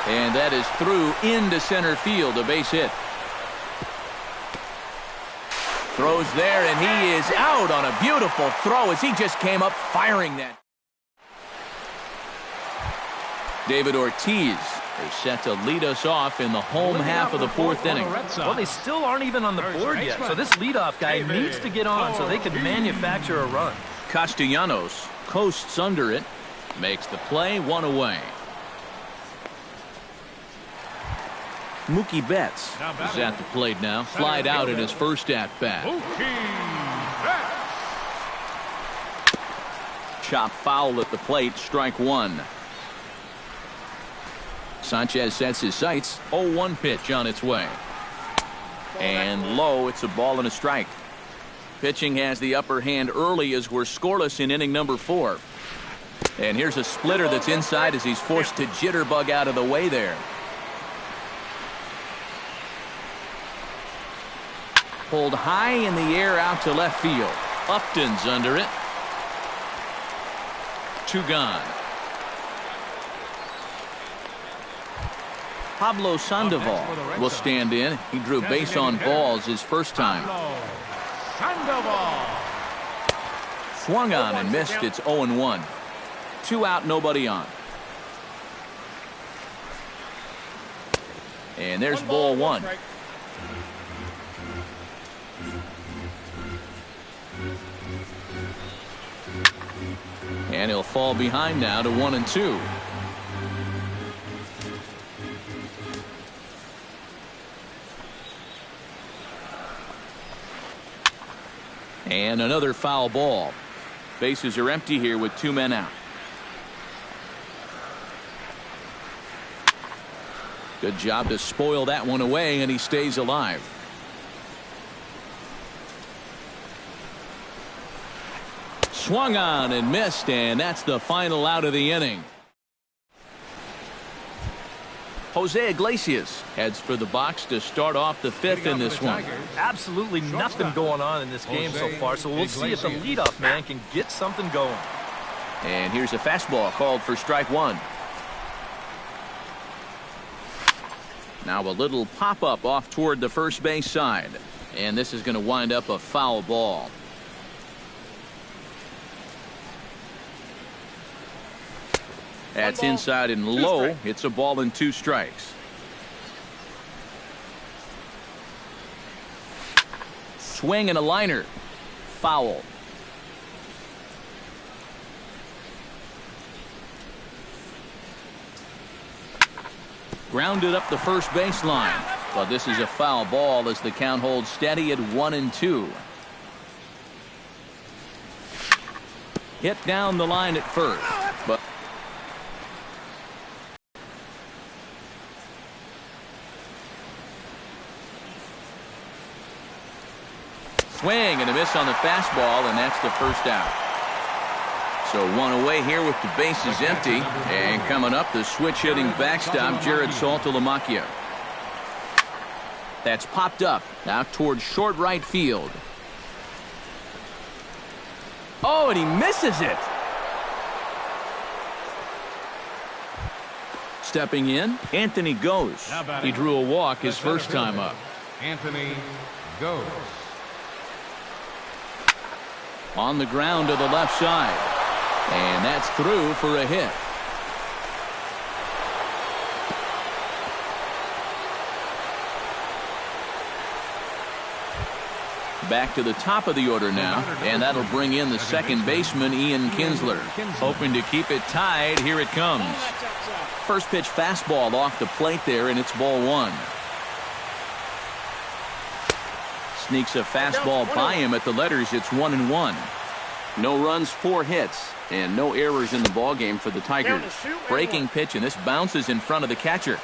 And that is through into center field, a base hit. Throws there, and he is out on a beautiful throw as he just came up firing that. David Ortiz is set to lead us off in the home half of the 4th inning. Well, they still aren't even on the board yet, so this leadoff guy needs to get on so they can manufacture a run. Castellanos coasts under it, makes the play, 1 away. Mookie Betts is at the plate now. Flied out in his first at-bat. Chop foul at the plate, strike 1. Sanchez sets his sights. 0-1 pitch on its way. And low, it's a ball and a strike. Pitching has the upper hand early as we're scoreless in inning number 4. And here's a splitter that's inside as he's forced to jitterbug out of the way there. Pulled high in the air out to left field. Upton's under it. 2 gone. Pablo Sandoval will stand in. He drew base on balls his first time. Swung on and missed. It's 0-1. 2 out, nobody on. And there's ball 1. And he'll fall behind now to 1-2. And another foul ball. Bases are empty here with 2 men out. Good job to spoil that one away, and he stays alive. Swung on and missed, and that's the final out of the inning. Jose Iglesias heads for the box to start off the 5th in this one. Absolutely nothing going on in this game so far, so we'll see if the leadoff man can get something going. And here's a fastball called for strike 1. Now a little pop-up off toward the first base side. And this is going to wind up a foul ball. That's inside and low. It's a ball and 2 strikes. Swing and a liner. Foul. Grounded up the first baseline. But this is a foul ball as the count holds steady at 1-2. Hit down the line at first. But swing and a miss on the fastball, and that's the first out. So 1 away here with the bases empty. And coming up, the switch-hitting backstop, Jared Saltalamacchia. That's popped up out towards short right field. Oh, and he misses it. Stepping in, Anthony Gose. He drew a walk his first time up. Anthony Gose. On the ground to the left side. And that's through for a hit. Back to the top of the order now, and that'll bring in the second baseman, Ian Kinsler. Hoping to keep it tied. Here it comes. First pitch fastball off the plate there, and it's ball one. Sneaks a fastball by him at the letters. It's 1-1. No runs, 4 hits, and no errors in the ballgame for the Tigers. Breaking pitch, and this bounces in front of the catcher.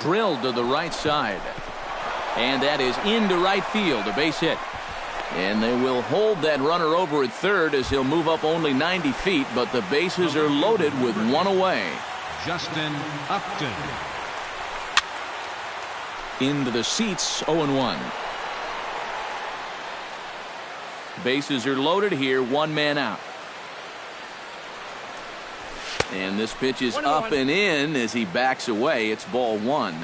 Drilled to the right side. And that is into right field, a base hit. And they will hold that runner over at third as he'll move up only 90 feet, but the bases are loaded with one away. Justin Upton. Into the seats, 0-1. Bases are loaded here, one man out. And this pitch is up and in as he backs away. It's ball one.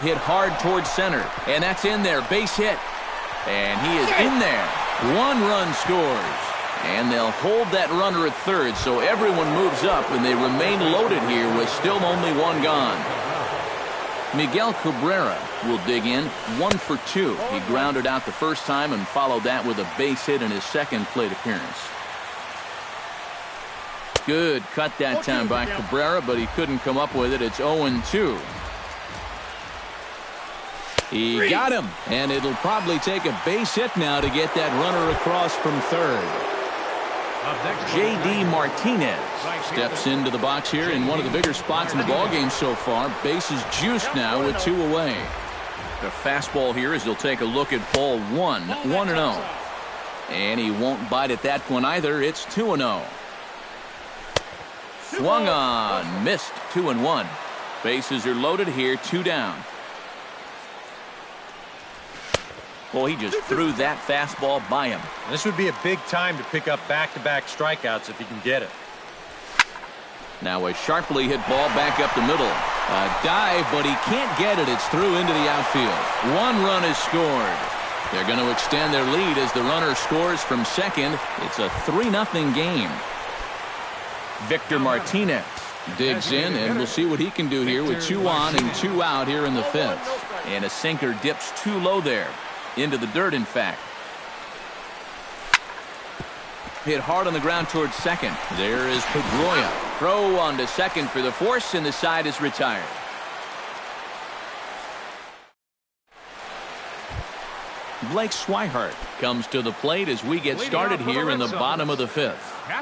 Hit hard towards center, and that's in there. Base hit. And he is in there. 1 run scores. And they'll hold that runner at third, so everyone moves up, and they remain loaded here with still only 1 gone. Miguel Cabrera will dig in, 1 for 2. He grounded out the first time and followed that with a base hit in his second plate appearance. Good cut that time by Cabrera, but he couldn't come up with it. It's 0-2. He got him, and it'll probably take a base hit now to get that runner across from third. J.D. Martinez steps into the box here in one of the bigger spots in the ballgame so far. Bases juiced now with 2 away. The fastball here as he'll take a look at ball 1, 1-0. And he won't bite at that one either. It's 2-0. Swung on, missed, 2-1. Bases are loaded here, 2 down. Well, he just threw that fastball by him. This would be a big time to pick up back-to-back strikeouts if he can get it. Now a sharply hit ball back up the middle. A dive, but he can't get it. It's through into the outfield. 1 run is scored. They're going to extend their lead as the runner scores from second. It's a 3-0 game. Victor Martinez digs in, and we'll see what he can do here with 2 on and 2 out here in the 5th. And a sinker dips too low there. Into the dirt, in fact. Hit hard on the ground towards second. There is Pedroia. Throw on to second for the force, and the side is retired. Blake Swihart comes to the plate as we get started here in the bottom of the 5th.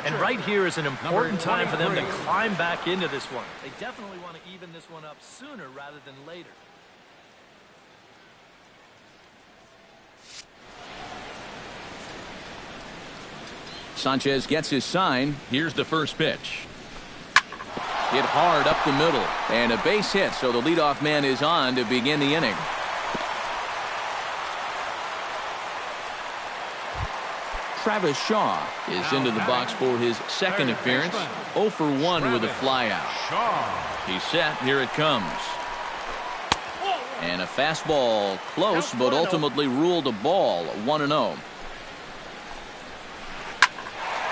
And right here is an important time for them to climb back into this one. They definitely want to even this one up sooner rather than later. Sanchez gets his sign. Here's the first pitch. Hit hard up the middle. And a base hit, so the leadoff man is on to begin the inning. Travis Shaw is into the box for his second appearance. 0 for 1 with a flyout. He's set. Here it comes. And a fastball close, but ultimately ruled a ball. 1-0.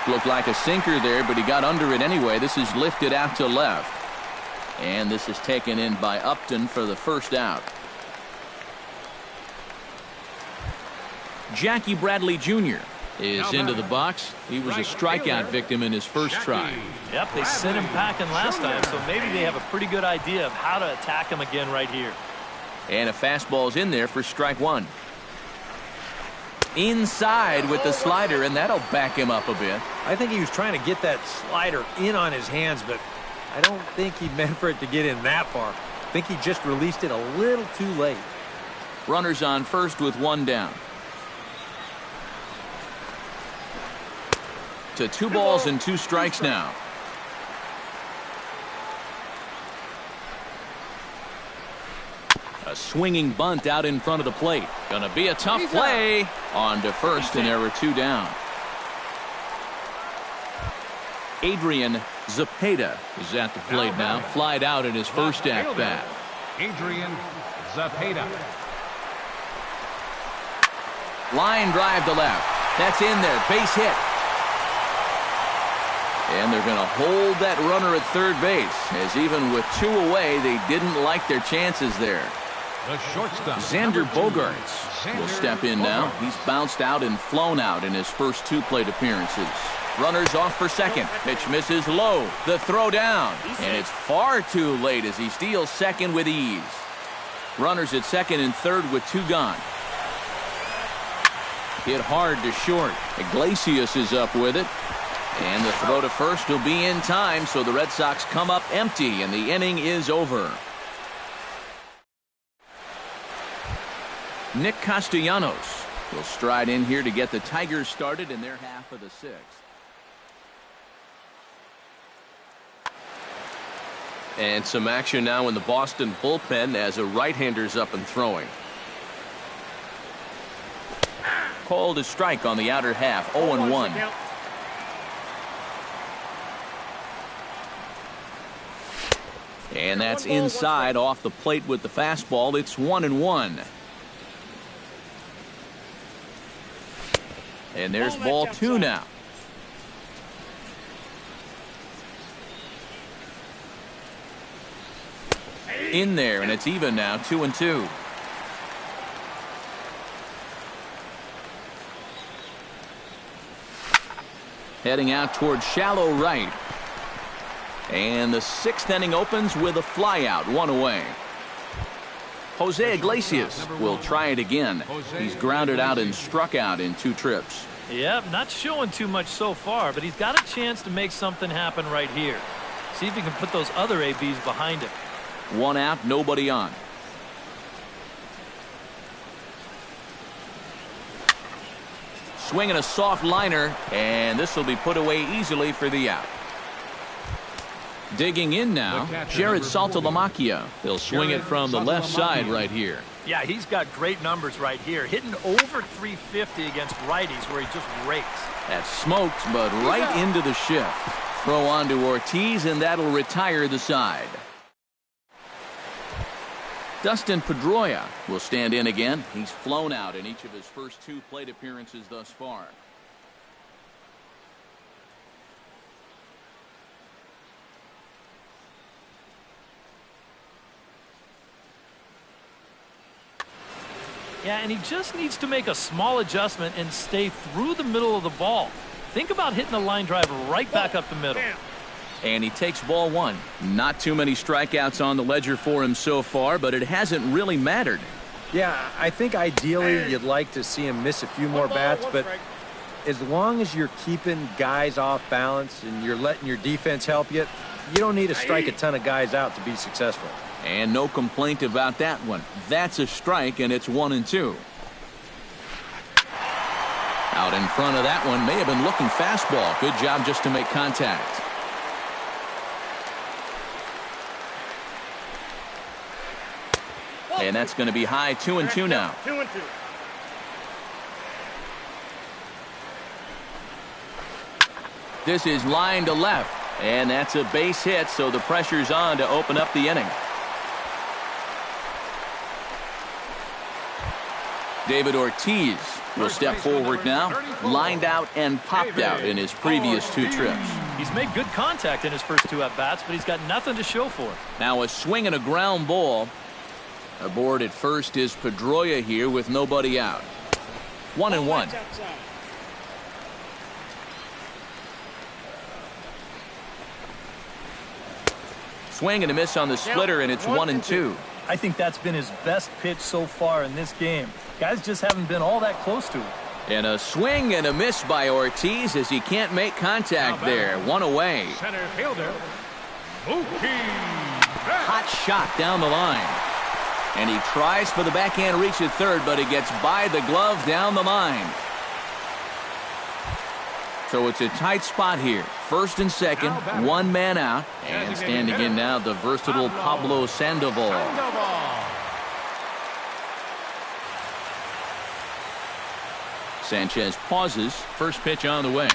Looked like a sinker there, but he got under it anyway. This is lifted out to left. And this is taken in by Upton for the first out. Jackie Bradley Jr. is into the box. He was a strikeout victim in his first try. Yep, they sent him packing last time, so maybe they have a pretty good idea of how to attack him again right here. And a fastball's in there for strike 1. Inside with the slider, and that'll back him up a bit. I think he was trying to get that slider in on his hands, but I don't think he meant for it to get in that far. I think he just released it a little too late. Runners on first with 1 down. To 2 balls and 2 strikes now. A swinging bunt out in front of the plate. Gonna be a tough play. On to first, and there are 2 down. Adrian Zepeda is at the plate now. Flied out in his first at-bat. Adrian Zepeda. Line drive to left. That's in there. Base hit. And they're going to hold that runner at third base, as even with 2 away, they didn't like their chances there. The shortstop, Xander Bogaerts will step in now. He's bounced out and flown out in his first 2 plate appearances. Runners off for second. Pitch misses low. The throw down. And it's far too late as he steals second with ease. Runners at second and third with 2 gone. Hit hard to short. Iglesias is up with it. And the throw to first will be in time, so the Red Sox come up empty, and the inning is over. Nick Castellanos will stride in here to get the Tigers started in their half of the 6th. And some action now in the Boston bullpen as a right-hander's up and throwing. Called a strike on the outer half, 0-1. And that's inside off the plate with the fastball. It's 1-1. And there's ball 2 now. In there, and it's even now, 2-2. Heading out towards shallow right. And the 6th inning opens with a flyout, 1 away. Jose Iglesias will try it again. He's grounded out and struck out in 2 trips. Yep, not showing too much so far, but he's got a chance to make something happen right here. See if he can put those other ABs behind him. 1 out, nobody on. Swinging a soft liner, and this will be put away easily for the out. Digging in now, Jared Saltalamacchia. He'll swing it from the left side right here. Yeah, he's got great numbers right here. Hitting over 350 against righties where he just rakes. That smokes, but right into the shift. Throw on to Ortiz, and that'll retire the side. Dustin Pedroia will stand in again. He's flown out in each of his first 2 plate appearances thus far. Yeah, and he just needs to make a small adjustment and stay through the middle of the ball. Think about hitting a line drive right back up the middle. And he takes ball 1. Not too many strikeouts on the ledger for him so far, but it hasn't really mattered. Yeah, I think ideally you'd like to see him miss a few more bats, but as long as you're keeping guys off balance and you're letting your defense help you, you don't need to strike a ton of guys out to be successful. And no complaint about that one. That's a strike, and it's 1-2. Out in front of that one, may have been looking fastball. Good job just to make contact. And that's going to be high, 2-2 now. 2-2. This is line to left, and that's a base hit, so the pressure's on to open up the inning. David Ortiz will step forward now, lined out and popped out in his previous 2 trips. He's made good contact in his first 2 at-bats, but he's got nothing to show for it. Now a swing and a ground ball. Aboard at first is Pedroia here with nobody out. 1-1. Swing and a miss on the splitter, and it's 1-2. I think that's been his best pitch so far in this game. Guys just haven't been all that close to it. And a swing and a miss by Ortiz as he can't make contact there. 1 away. Center fielder, Mookie. Hot shot down the line. And he tries for the backhand reach at third, but he gets by the glove down the line. So it's a tight spot here. First and second, 1 man out. And standing in now, the versatile Pablo Sandoval. Sanchez pauses. First pitch on the way.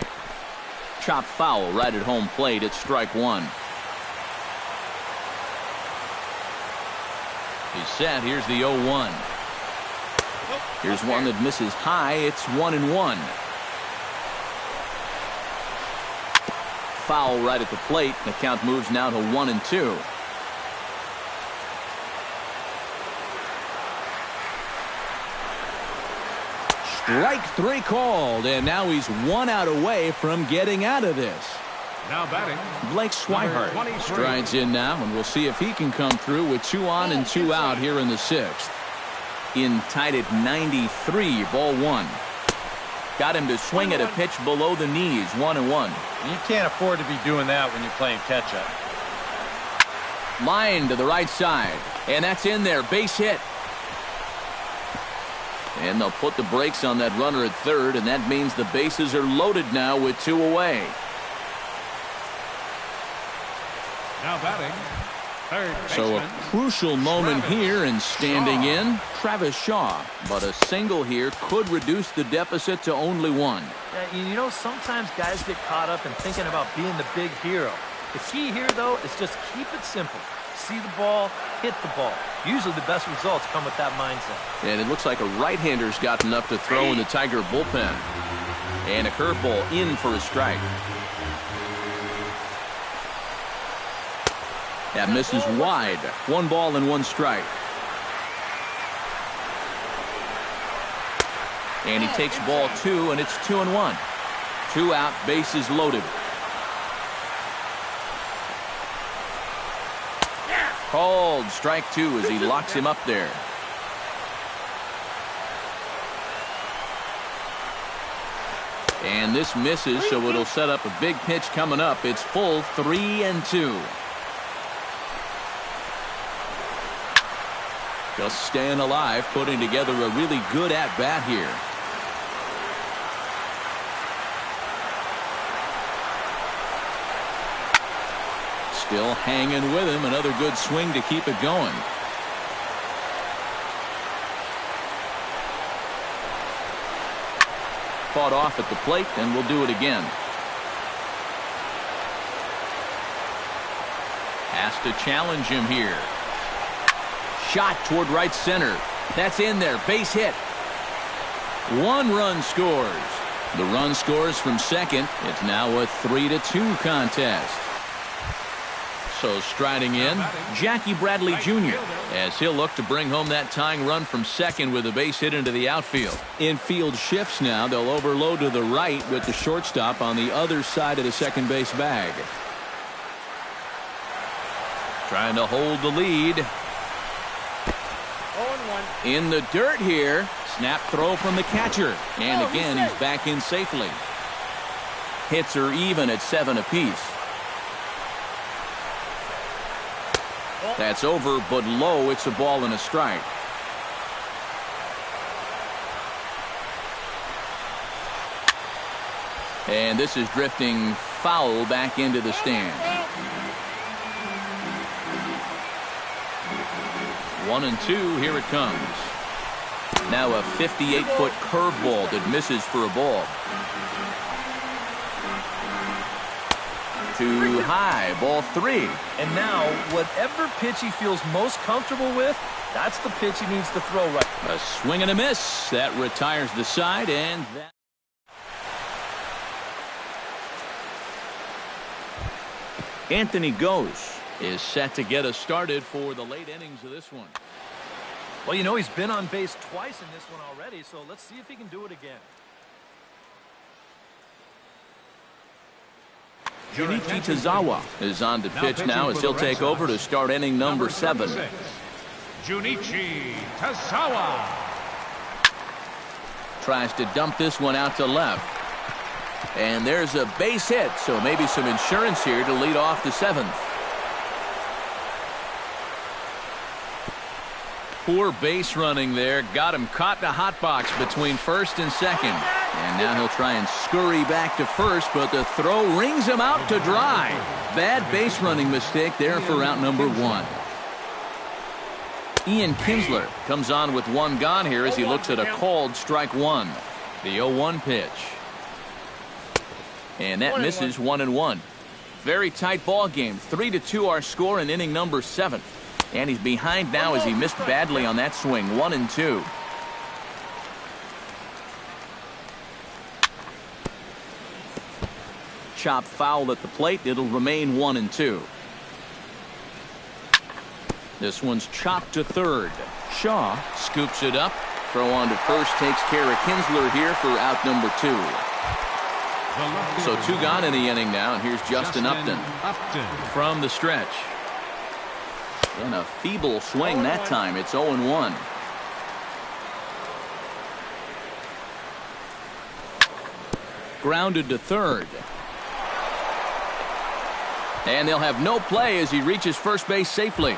Chopped foul right at home plate. It's strike 1. He's set. Here's the 0-1. Here's one that misses high. It's 1-1. foul right at the plate. The count moves now to 1-2. Strike 3 called, and now he's 1 out away from getting out of this. Now batting, Blake Swihart strides in now, and we'll see if he can come through with 2 on and 2 out here in the 6th. In tied at 93, ball 1. Got him to swing at a pitch below the knees, 1-1. You can't afford to be doing that when you're playing catch-up. Line to the right side, and that's in there, base hit. And they'll put the brakes on that runner at third, and that means the bases are loaded now with 2 away. now batting, third baseman. So a crucial moment here, and standing in, Travis Shaw. But a single here could reduce the deficit to only 1. Yeah, you know, sometimes guys get caught up in thinking about being the big hero. The key here, though, is just keep it simple. See the ball, hit the ball. Usually the best results come with that mindset. And it looks like a right-hander's got enough to throw in the Tiger bullpen. And a curveball in for a strike. That misses wide. 1 ball and 1 strike. And he takes ball 2, and it's 2-1. 2 out, bases loaded. Called strike 2 as he locks him up there. And this misses, so it'll set up a big pitch coming up. It's full 3-2. Just staying alive, putting together a really good at-bat here. Still hanging with him. Another good swing to keep it going. Fought off at the plate, and we'll do it again. Has to challenge him here. Shot toward right center. That's in there. Base hit. 1 run scores. The run scores from second. It's now a 3-2 contest. So striding in, Jackie Bradley Jr. as he'll look to bring home that tying run from second with a base hit into the outfield. Infield shifts now. They'll overload to the right with the shortstop on the other side of the second base bag. Trying to hold the lead. 0-1. In the dirt here. Snap throw from the catcher. And again, he's back in safely. Hits are even at 7 apiece. That's over, but low. It's a ball and a strike. And this is drifting foul back into the stand. 1-2. Here it comes. Now a 58-foot curveball that misses for a ball. Too high, ball 3. And now, whatever pitch he feels most comfortable with, that's the pitch he needs to throw right. A swing and a miss. That retires the side, and that. Anthony Gose is set to get us started for the late innings of this one. Well, you know, he's been on base twice in this one already, so let's see if he can do it again. Junichi Tazawa is on to pitch now as he'll take over to start inning number 7. Junichi Tazawa Tries to dump this one out to left. And there's a base hit, so maybe some insurance here to lead off the 7th. Poor base running there. Got him caught in a hot box between first and second. And now he'll try and scurry back to first, but the throw rings him out to dry. Bad base running mistake there for out number 1. Ian Kinsler comes on with 1 gone here as he looks at a called strike 1. The 0-1 pitch. And that misses 1-1. Very tight ball game. 3-2 our score in inning number 7. And he's behind now as he missed badly on that swing. 1-2. chop foul at the plate. It'll remain 1-2. This one's chopped to third. Shaw scoops it up. Throw on to first takes care of Kinsler here for out number 2. So 2 gone in the inning now, and here's Justin Upton from the stretch. And a feeble swing that time. It's 0-1. Grounded to third. And they'll have no play as he reaches first base safely.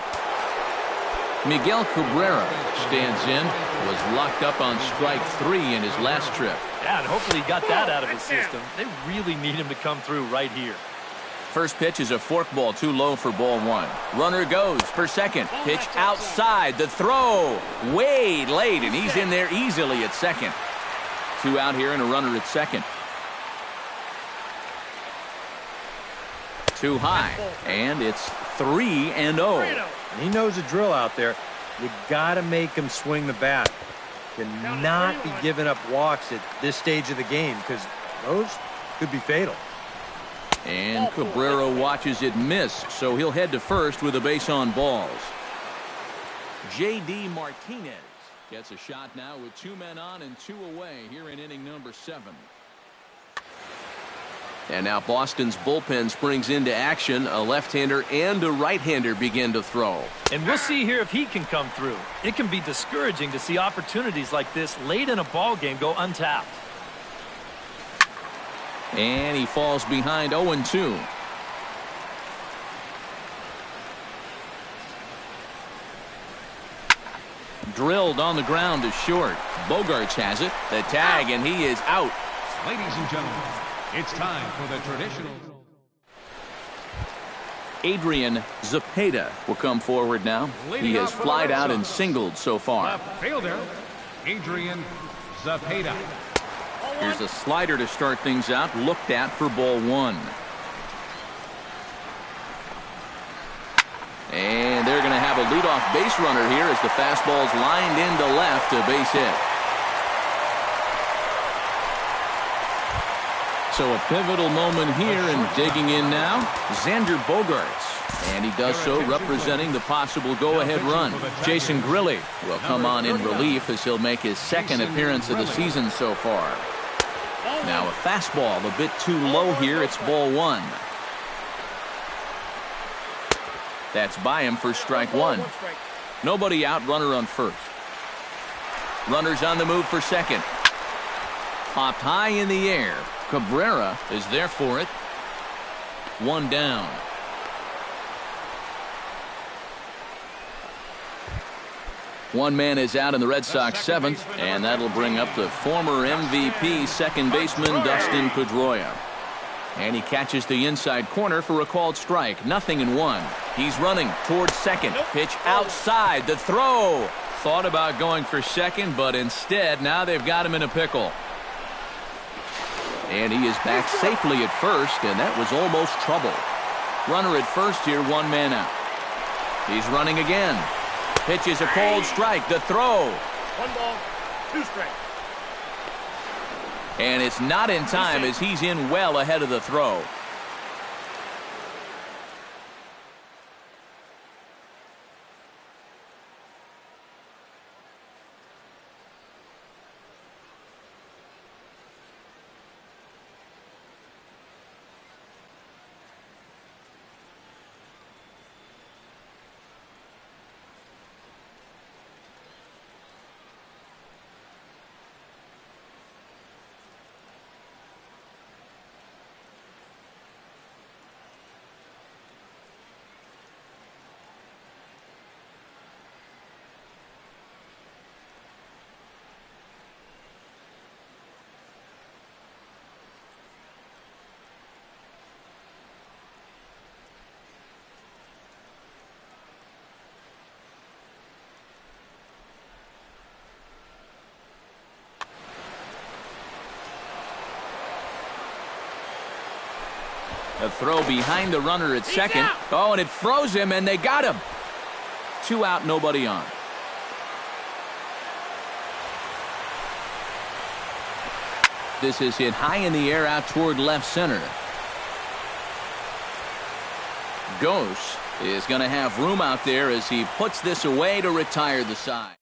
Miguel Cabrera stands in. Was locked up on strike 3 in his last trip. Yeah, and hopefully he got that out of his system. They really need him to come through right here. First pitch is a forkball, too low for ball 1. Runner goes for second. Pitch outside. The throw way late, and he's in there easily at second. 2 out here and a runner at second. Too high, and it's 3-0. He knows the drill out there. You got to make him swing the bat. Cannot be giving up walks at this stage of the game because those could be fatal. And Cabrera watches it miss, so he'll head to first with a base on balls. J.D. Martinez gets a shot now with 2 men on and 2 away here in inning number 7. And now Boston's bullpen springs into action. A left-hander and a right-hander begin to throw. And we'll see here if he can come through. It can be discouraging to see opportunities like this late in a ball game go untapped. And he falls behind 0-2. Drilled on the ground to short. Bogaerts has it. The tag, and he is out. Ladies and gentlemen, it's time for the traditional. Adrian Zepeda will come forward now. He has flied out and singled so far. The fielder, Adrian Zepeda. Here's a slider to start things out, looked at for ball 1. And they're going to have a leadoff base runner here as the fastball's lined into left, a base hit. So a pivotal moment here, and digging in now, Xander Bogaerts. And he does so representing the possible go-ahead run. Jason Grilli will come on in relief as he'll make his second appearance of the season so far. Now a fastball a bit too low here. It's ball 1. That's by him for strike 1. Nobody out, runner on first. Runners on the move for second. Popped high in the air. Cabrera is there for it. 1 down. One man is out in the Red Sox 7th, and that'll bring up the former MVP second baseman Dustin Pedroia. And he catches the inside corner for a called strike. 0-1. He's running towards second. Pitch outside. The throw. Thought about going for second, but instead now they've got him in a pickle. And he is back safely at first, and that was almost trouble. Runner at first here, 1 man out. He's running again. Pitch is a cold strike. The throw. 1 ball, 2 strikes. And it's not in time as he's in well ahead of the throw. A throw behind the runner at second. Oh, and it froze him, and they got him. 2 out, nobody on. This is hit high in the air out toward left center. Gose is going to have room out there as he puts this away to retire the side.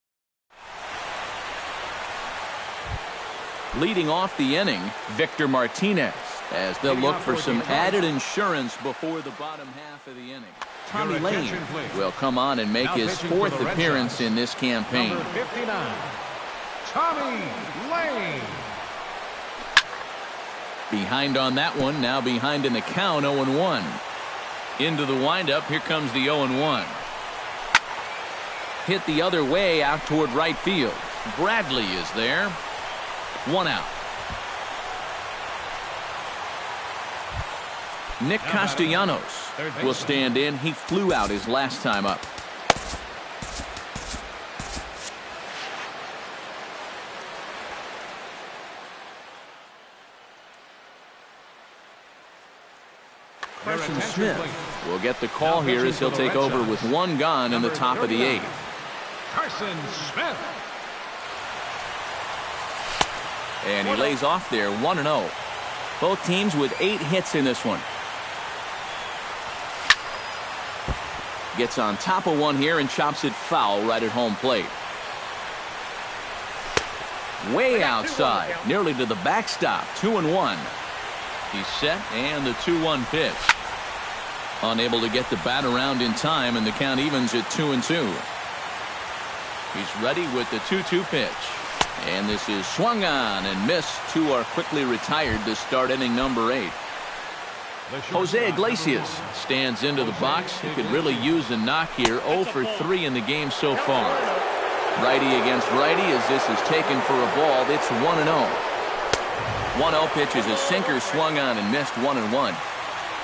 Leading off the inning, Victor Martinez, as they'll look for some added insurance before the bottom half of the inning. Tommy Lane will come on and make his fourth appearance in this campaign. Number 59, Tommy Lane. Behind on that one, now behind in the count, 0-1. Into the windup, here comes the 0-1. Hit the other way out toward right field. Bradley is there. 1 out. Nick Castellanos will stand in. He flew out his last time up. Carson Smith will get the call here as he'll take over with 1 gone in the top of the 8th. Carson Smith. And he lays off there, 1-0. Both teams with 8 hits in this one. Gets on top of one here and chops it foul right at home plate. Way outside, nearly to the backstop, 2-1. He's set, and the 2-1 pitch. Unable to get the bat around in time, and the count evens at 2-2. He's ready with the 2-2 pitch. And this is swung on and missed. 2 are quickly retired to start inning number 8. Jose Iglesias stands into the box. He could really use a knock here. 0 for 3 in the game so far. Righty against righty as this is taken for a ball. It's 1-0. 1-0 pitch is a sinker swung on and missed. 1-1.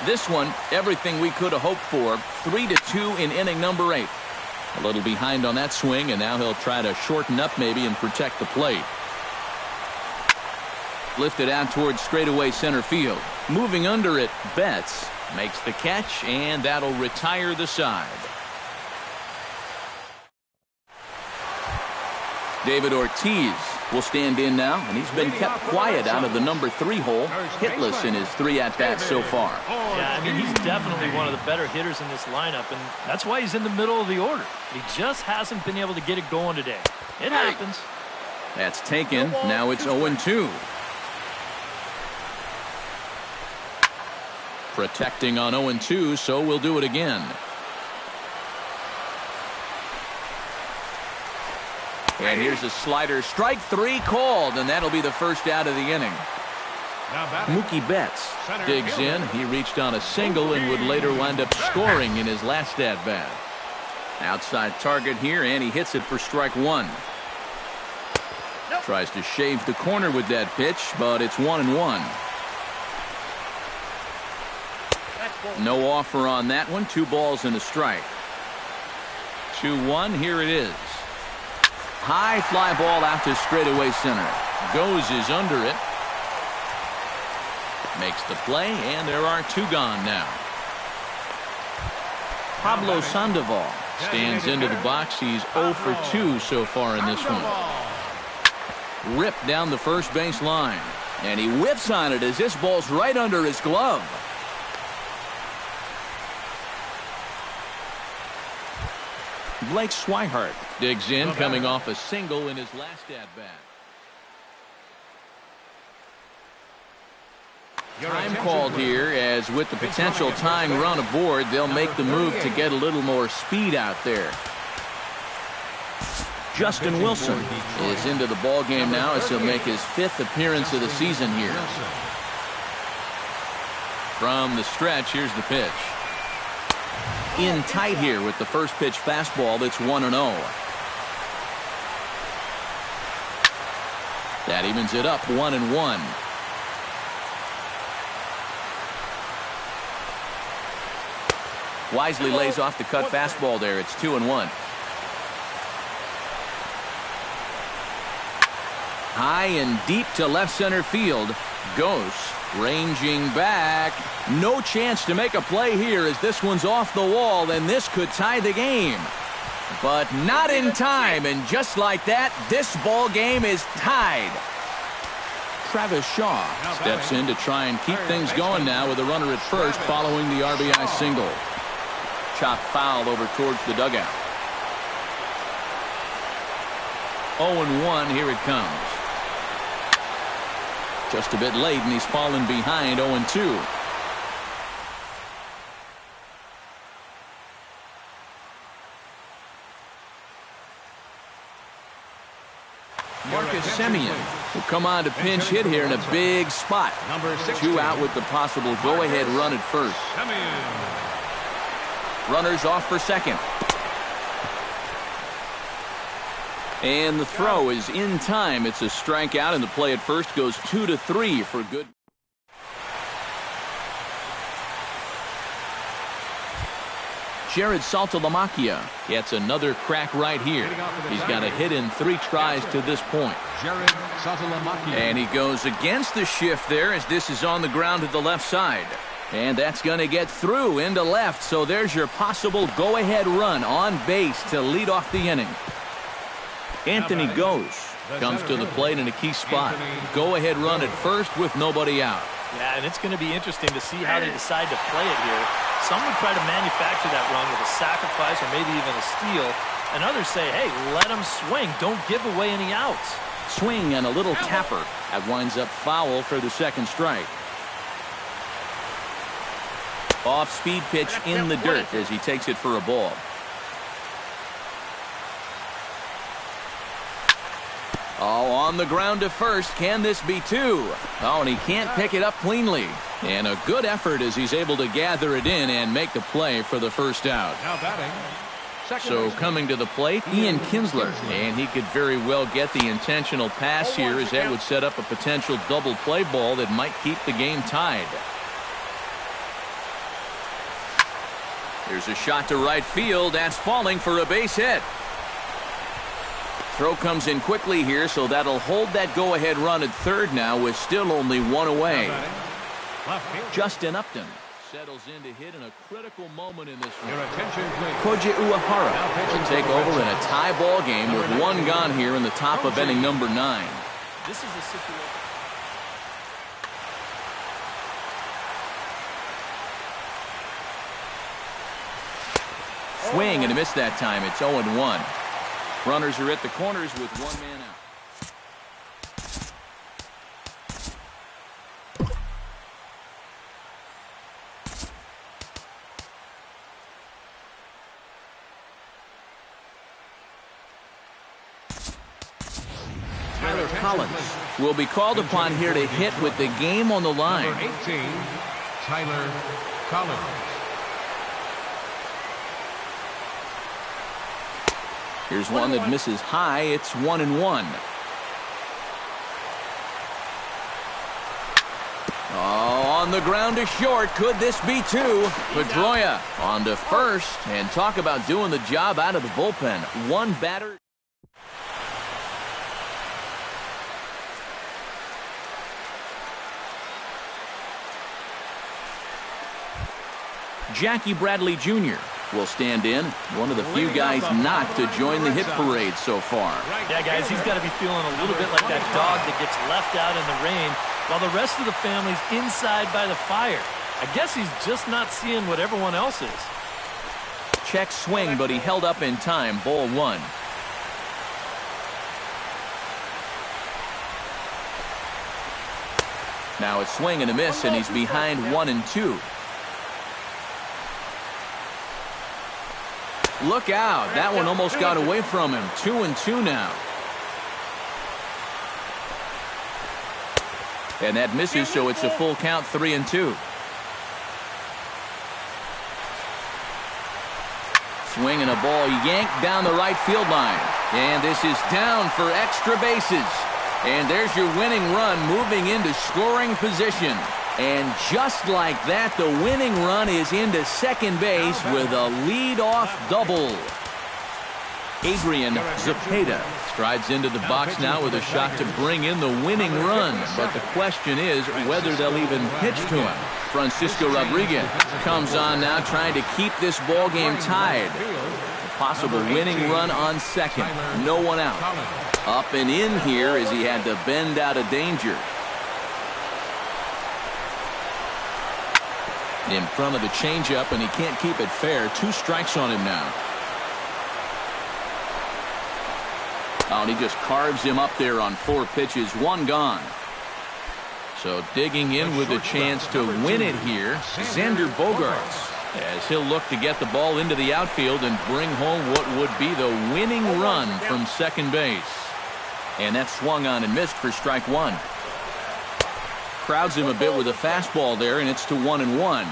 This one, everything we could have hoped for. 3-2 in inning number 8. A little behind on that swing, and now he'll try to shorten up maybe and protect the plate. Lifted out towards straightaway center field. Moving under it, Betts makes the catch, and that'll retire the side. David Ortiz will stand in now, and he's been kept quiet out of the number 3 hole, hitless in his 3 at-bats so far. Yeah, I mean, he's definitely one of the better hitters in this lineup, and that's why he's in the middle of the order. He just hasn't been able to get it going today. It happens. That's taken. Now it's 0-2. Protecting on 0-2, so we'll do it again. And here's a slider. Strike 3 called, and that'll be the first out of the inning. Mookie Betts digs in. He reached on a single and would later wind up scoring in his last at-bat. Outside target here, and he hits it for strike 1. Tries to shave the corner with that pitch, but it's 1-1. No offer on that one. 2 balls and a strike. 2-1. Here it is. High fly ball out to straightaway center. Gose is under it. Makes the play, and there are 2 gone now. Pablo Sandoval stands into the box. He's 0 for 2 so far in this one. Ripped down the first base line. And he whips on it as this ball's right under his glove. Blake Swihart digs in, coming off a single in his last at-bat. Time called here, as with the potential tying run aboard, they'll make the move to get a little more speed out there. Justin Wilson is into the ball game now as he'll make his 5th appearance of the season here. From the stretch, here's the pitch. In tight here with the first pitch fastball. That's 1-0. That evens it up 1-1. Wisely lays off the cut fastball there. It's 2-1. High and deep to left center field. Gose ranging back. No chance to make a play here as this one's off the wall, and this could tie the game. But not in time, and just like that, this ball game is tied. Travis Shaw steps in to try and keep things going now with a runner at first following the RBI single. chopped foul over towards the dugout. 0-1, here it comes. Just a bit late, and he's fallen behind 0-2. Marcus Semien will come on to pinch hit here in a big spot. Two out with the possible go-ahead run at first. Runners off for second. And the throw is in time. It's a strikeout, and the play at first goes 2-3 for good. Jared Saltalamacchia gets another crack right here. He's got a hit in 3 tries to this point. And he goes against the shift there as this is on the ground to the left side. And that's going to get through into left, so there's your possible go-ahead run on base to lead off the inning. Anthony Goes comes to the plate in a key spot. Go-ahead run at first with nobody out. Yeah, and it's going to be interesting to see how they decide to play it here. Some would try to manufacture that run with a sacrifice or maybe even a steal. And others say, hey, let them swing. Don't give away any outs. Swing and a little tapper. That winds up foul for the second strike. Off-speed pitch in the dirt as he takes it for a ball. Oh, on the ground to first. Can this be 2? Oh, and he can't pick it up cleanly. And a good effort as he's able to gather it in and make the play for the first out. Now batting. So coming to the plate, Ian Kinsler. And he could very well get the intentional pass here as that would set up a potential double play ball that might keep the game tied. Here's a shot to right field. That's falling for a base hit. Throw comes in quickly here, so that'll hold that go-ahead run at third now with still only 1 away. Justin Upton settles in to hit in a critical moment in this one. Koji Uehara will take over in a tie ball game with 1 gone here in the top of inning number 9. This is a situation. Swing and a miss that time. It's 0-1. Runners are at the corners with 1 man out. Tyler Collins will be called upon here to hit with the game on the line. Number 18, Tyler Collins. Here's one that misses high. It's 1-1. Oh, on the ground to short. Could this be 2? Pedroia on to first. And talk about doing the job out of the bullpen. 1 batter. Jackie Bradley Jr. will stand in. One of the few guys not to join the hit parade so far. Yeah, guys, he's got to be feeling a little bit like that dog that gets left out in the rain while the rest of the family's inside by the fire. I guess he's just not seeing what everyone else is. Check swing, but he held up in time. Ball 1. Now it's swing and a miss, and he's behind 1-2. Look out. That one almost got away from him. 2-2 now. And that misses, so it's a full count, 3-2. Swing and a ball yanked down the right field line. And this is down for extra bases. And there's your winning run moving into scoring position. And just like that, the winning run is into second base with a lead-off double. Adrian Zepeda strides into the box now with a shot to bring in the winning run. But the question is whether they'll even pitch to him. Francisco Rodriguez comes on now trying to keep this ball game tied. A possible winning run on second. No one out. Up and in here as he had to bend out of danger. In front of the changeup, and he can't keep it fair. 2 strikes on him now. Oh, and he just carves him up there on 4 pitches. 1 gone. So digging in with a chance to win it here, Xander Bogaerts, as he'll look to get the ball into the outfield and bring home what would be the winning run from second base. And that swung on and missed for strike 1. Crowds him a bit with a fastball there, and it's to 1-1.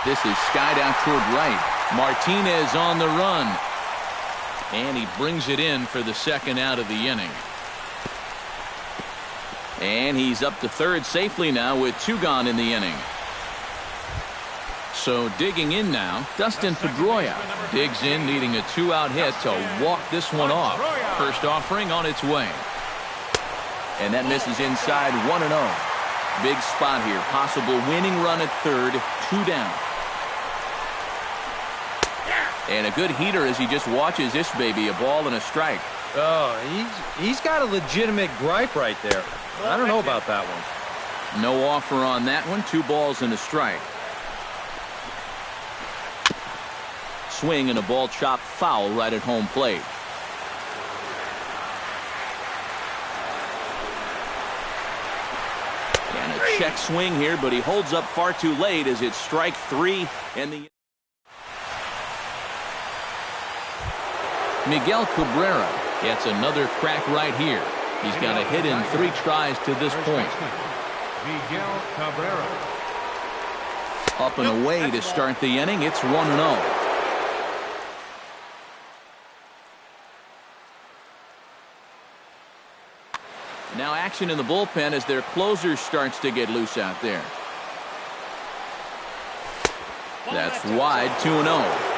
This is skied out toward right. Martinez on the run. And he brings it in for the second out of the inning. And he's up to third safely now with 2 gone in the inning. So digging in now, Dustin Pedroia digs in, needing a 2-out hit to walk this one off. First offering on its way. And that misses inside. 1-0. Big spot here. Possible winning run at third. 2 down. And a good heater as he just watches this baby. A ball and a strike. Oh, he's got a legitimate gripe right there. I don't know about that one. No offer on that one. 2 balls and a strike. Swing and a ball chopped foul right at home plate. And a check swing here, but he holds up far too late as it's strike 3. And the Miguel Cabrera gets another crack right here. He's got a hit in 3 tries to this point. Miguel Cabrera. Up and away to start the inning. It's 1-0. Now action in the bullpen as their closer starts to get loose out there. That's wide. 2-0.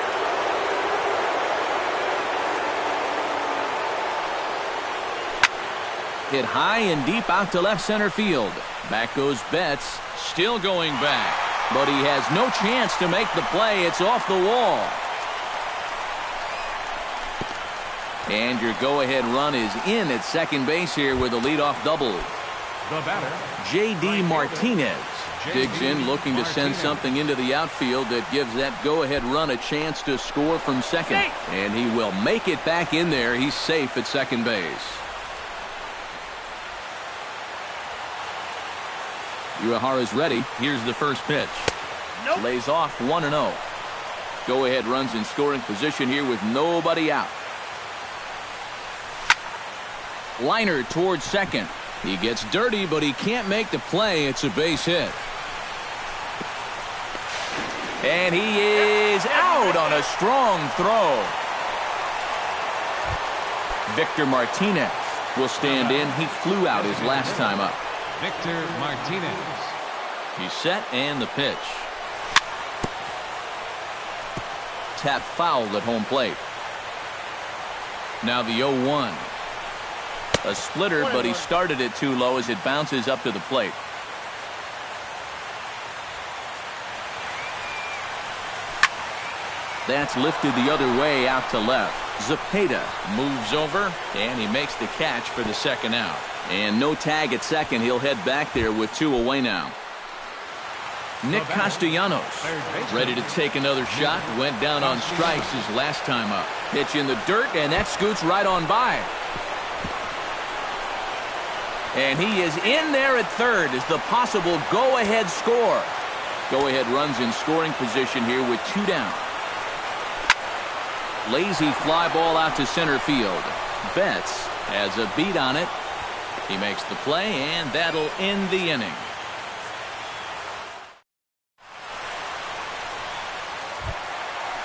Hit high and deep out to left center field. Back goes Betts, still going back, but he has no chance to make the play. It's off the wall. And your go-ahead run is in at second base here with a leadoff double. The batter, J.D. Martinez digs in, looking to send something into the outfield that gives that go-ahead run a chance to score from second. And he will make it back in there. He's safe at second base. Uehara's ready. Here's the first pitch. Nope. Lays off 1-0. Go-ahead runs in scoring position here with nobody out. Liner towards second. He gets dirty, but he can't make the play. It's a base hit. And he is out on a strong throw. Victor Martinez will stand in. He flew out his last time up. Victor Martinez. He's set and the pitch. Tap fouled at home plate. Now the 0-1. A splitter, but he started it too low as it bounces up to the plate. That's lifted the other way out to left. Zepeda moves over, and he makes the catch for the second out. And no tag at second. He'll head back there with 2 away now. Nick Castellanos ready to take another shot. Went down on strikes his last time up. Pitch in the dirt, and that scoots right on by. And he is in there at third as the possible go-ahead score. Go-ahead runs in scoring position here with 2 down. Lazy fly ball out to center field. Betts has a beat on it. He makes the play, and that'll end the inning.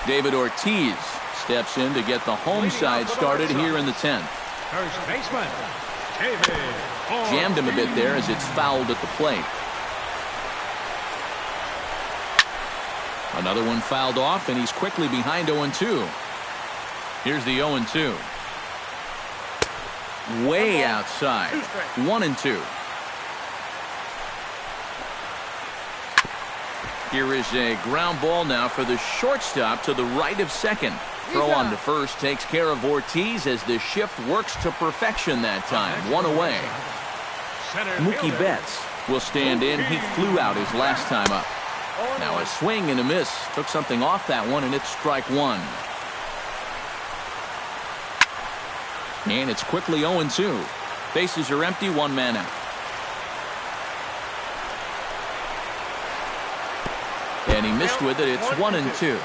David Ortiz steps in to get the home side started here in the 10th. First baseman, David Ortiz. Jammed him a bit there as it's fouled at the plate. Another one fouled off, and he's quickly behind 0-2. Here's the 0-2. Way outside. 1-2. Here is a ground ball now for the shortstop to the right of second. Throw on to first takes care of Ortiz as the shift works to perfection that time. 1 away. Mookie Betts will stand in. He flew out his last time up. Now a swing and a miss. Took something off that one, and it's strike one. And it's quickly 0-2. Bases are empty, one man out. And he missed with it. It's 1-2.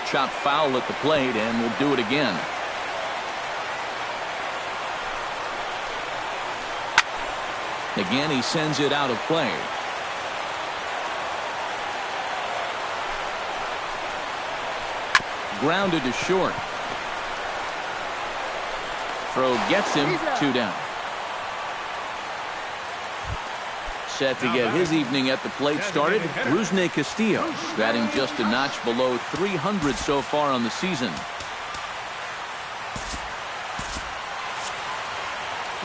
Chop foul at the plate, and we'll do it again. Again, he sends it out of play. Grounded to short. Throw gets him, 2 down. Set to get his evening at the plate started, Rusney Castillo, batting just a notch below 300 so far on the season.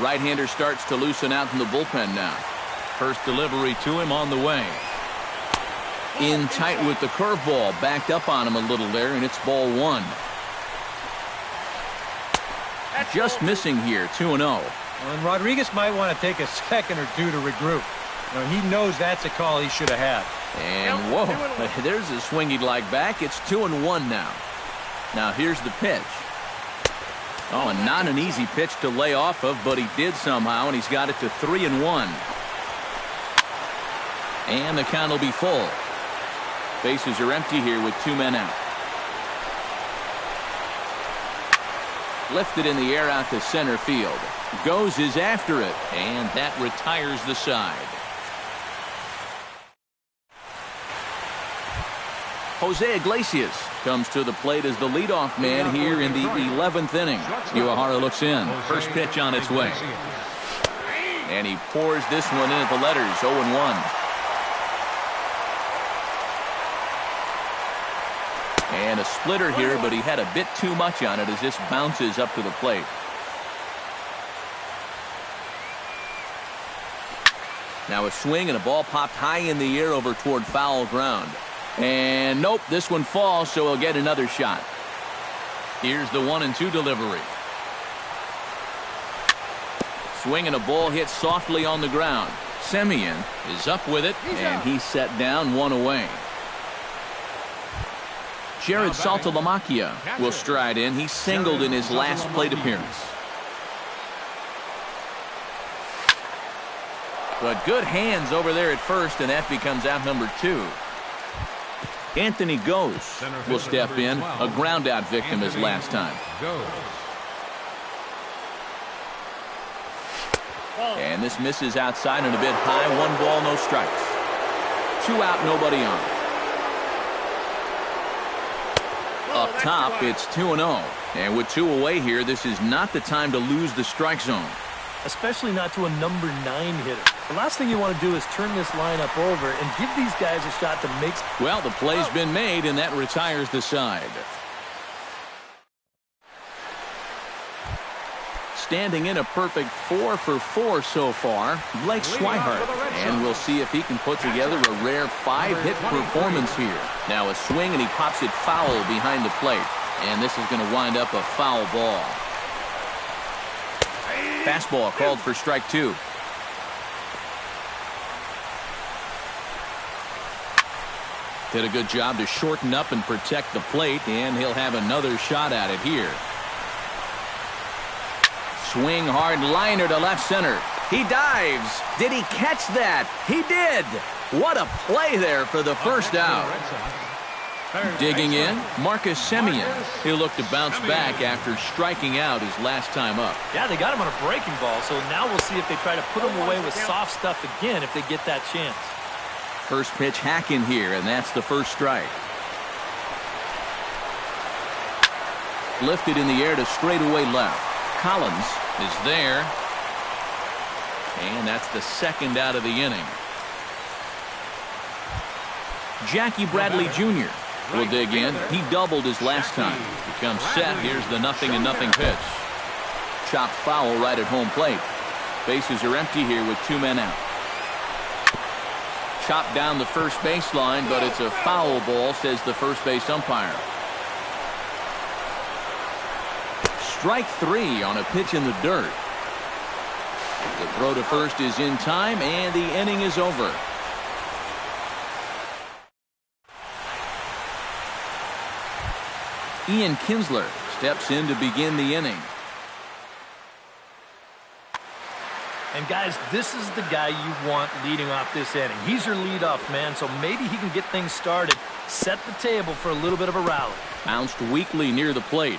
Right-hander starts to loosen out in the bullpen now. First delivery to him on the way. In tight with the curveball, backed up on him a little there, and it's ball 1. Just missing here, 2-0. And Rodriguez might want to take a second or two to regroup. He knows that's a call he should have had. And whoa, there's a swing he'd like back. It's 2-1 now. Now here's the pitch. Oh, and not an easy pitch to lay off of, but he did somehow, and he's got it to 3-1. And the count will be full. Bases are empty here with 2 men out. Lifted in the air out to center field. Goes is after it, and that retires the side. Jose Iglesias comes to the plate as the leadoff man here in the 11th inning. Uehara looks in. First pitch on its way. And he pours this one in at the letters, 0-1. And a splitter here, but he had a bit too much on it as this bounces up to the plate. Now a swing and a ball popped high in the air over toward foul ground. And nope, this one falls, so he'll get another shot. Here's the 1-2 delivery. Swing and a ball hit softly on the ground. Semien is up with it, and he's set down, 1 away. Jared Saltalamacchia will stride in. He singled in his last plate appearance. But good hands over there at first, and that becomes out number 2. Anthony Gose will step in, a ground-out victim as last time. And this misses outside and a bit high. 1 ball, no strikes. 2 out, nobody on. Up top, it's 2-0. And with 2 away here, this is not the time to lose the strike zone. Especially not to a number 9 hitter. The last thing you want to do is turn this lineup over and give these guys a shot to make... Well, the play's been made, and that retires the side. Standing in a perfect 4 for 4 so far, Blake Swihart. And we'll see if he can put together a rare 5-hit performance here. Now a swing, and he pops it foul behind the plate. And this is going to wind up a foul ball. Fastball called for strike 2. Did a good job to shorten up and protect the plate, and he'll have another shot at it here. Swing hard liner to left center. He dives. Did he catch that? He did. What a play there for the first out. Digging in, Marcus Semien. He'll look to bounce back after striking out his last time up. Yeah, they got him on a breaking ball, so now we'll see if they try to put him away with soft stuff again if they get that chance. First pitch hack in here, and that's the first strike. Lifted in the air to straightaway left. Collins is there. And that's the second out of the inning. Jackie Bradley Jr. will dig in. He doubled his last time. Becomes set. Here's the 0-0 pitch. Chopped foul right at home plate. Bases are empty here with 2 men out. Chopped down the first baseline, but it's a foul ball, says the first base umpire. Strike 3 on a pitch in the dirt. The throw to first is in time, and the inning is over. Ian Kinsler steps in to begin the inning. And guys, this is the guy you want leading off this inning. He's your leadoff man, so maybe he can get things started, set the table for a little bit of a rally. Bounced weakly near the plate.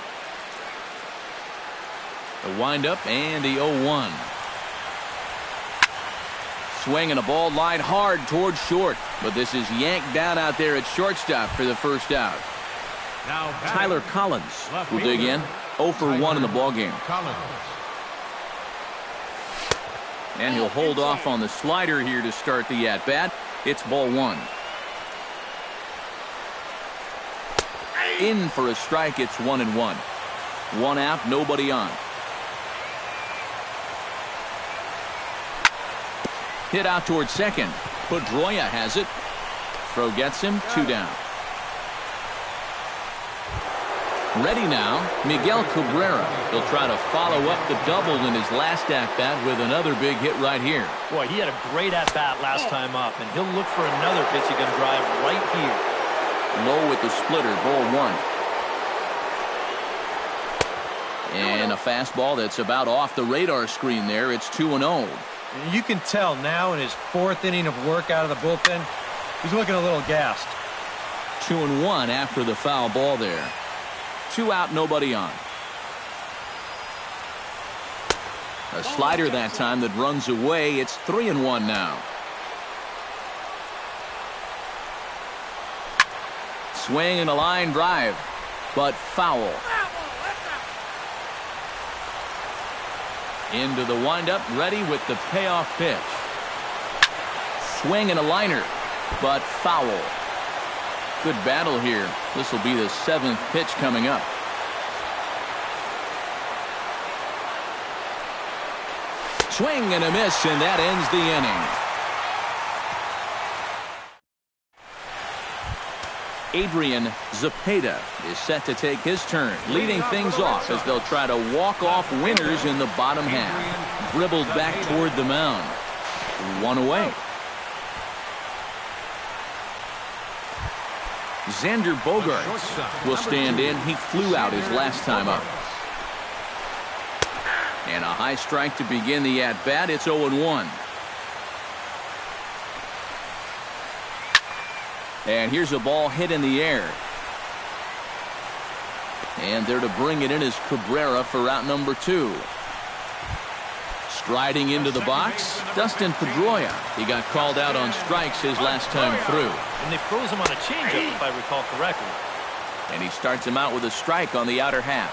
The windup and the 0-1. Swinging a ball line hard towards short, but this is yanked down out there at shortstop for the first out. Now Tyler Collins will dig in. 0 for 1 in the ballgame. Collins. And he'll hold off on the slider here to start the at-bat. It's ball 1. In for a strike. It's 1-1. 1 out, nobody on. Hit out towards second. Pedroia has it. Throw gets him. 2 down. Ready now, Miguel Cabrera. He'll try to follow up the double in his last at-bat with another big hit right here. Boy, he had a great at-bat last time up, and he'll look for another pitch he can drive right here. Low with the splitter, ball 1. And a fastball that's about off the radar screen there. It's 2-0. You can tell now in his 4th inning of work out of the bullpen, he's looking a little gassed. 2-1 after the foul ball there. 2 out, nobody on. A slider that time that runs away. It's 3-1 now. Swing and a line drive, but foul. Into the windup, ready with the payoff pitch. Swing and a liner, but foul. Good battle here. This will be the 7th pitch coming up. Swing and a miss, and that ends the inning. Adrian Zepeda is set to take his turn, leading things off as they'll try to walk off winners in the bottom half. Dribbled back toward the mound. 1 away. Xander Bogaerts will stand in. He flew out his last time up. And a high strike to begin the at-bat. It's 0-1. And here's a ball hit in the air. And there to bring it in is Cabrera for out number 2. Striding into the box, Dustin Pedroia. He got called out on strikes his last time through. And they froze him on a changeup, if I recall correctly. And he starts him out with a strike on the outer half.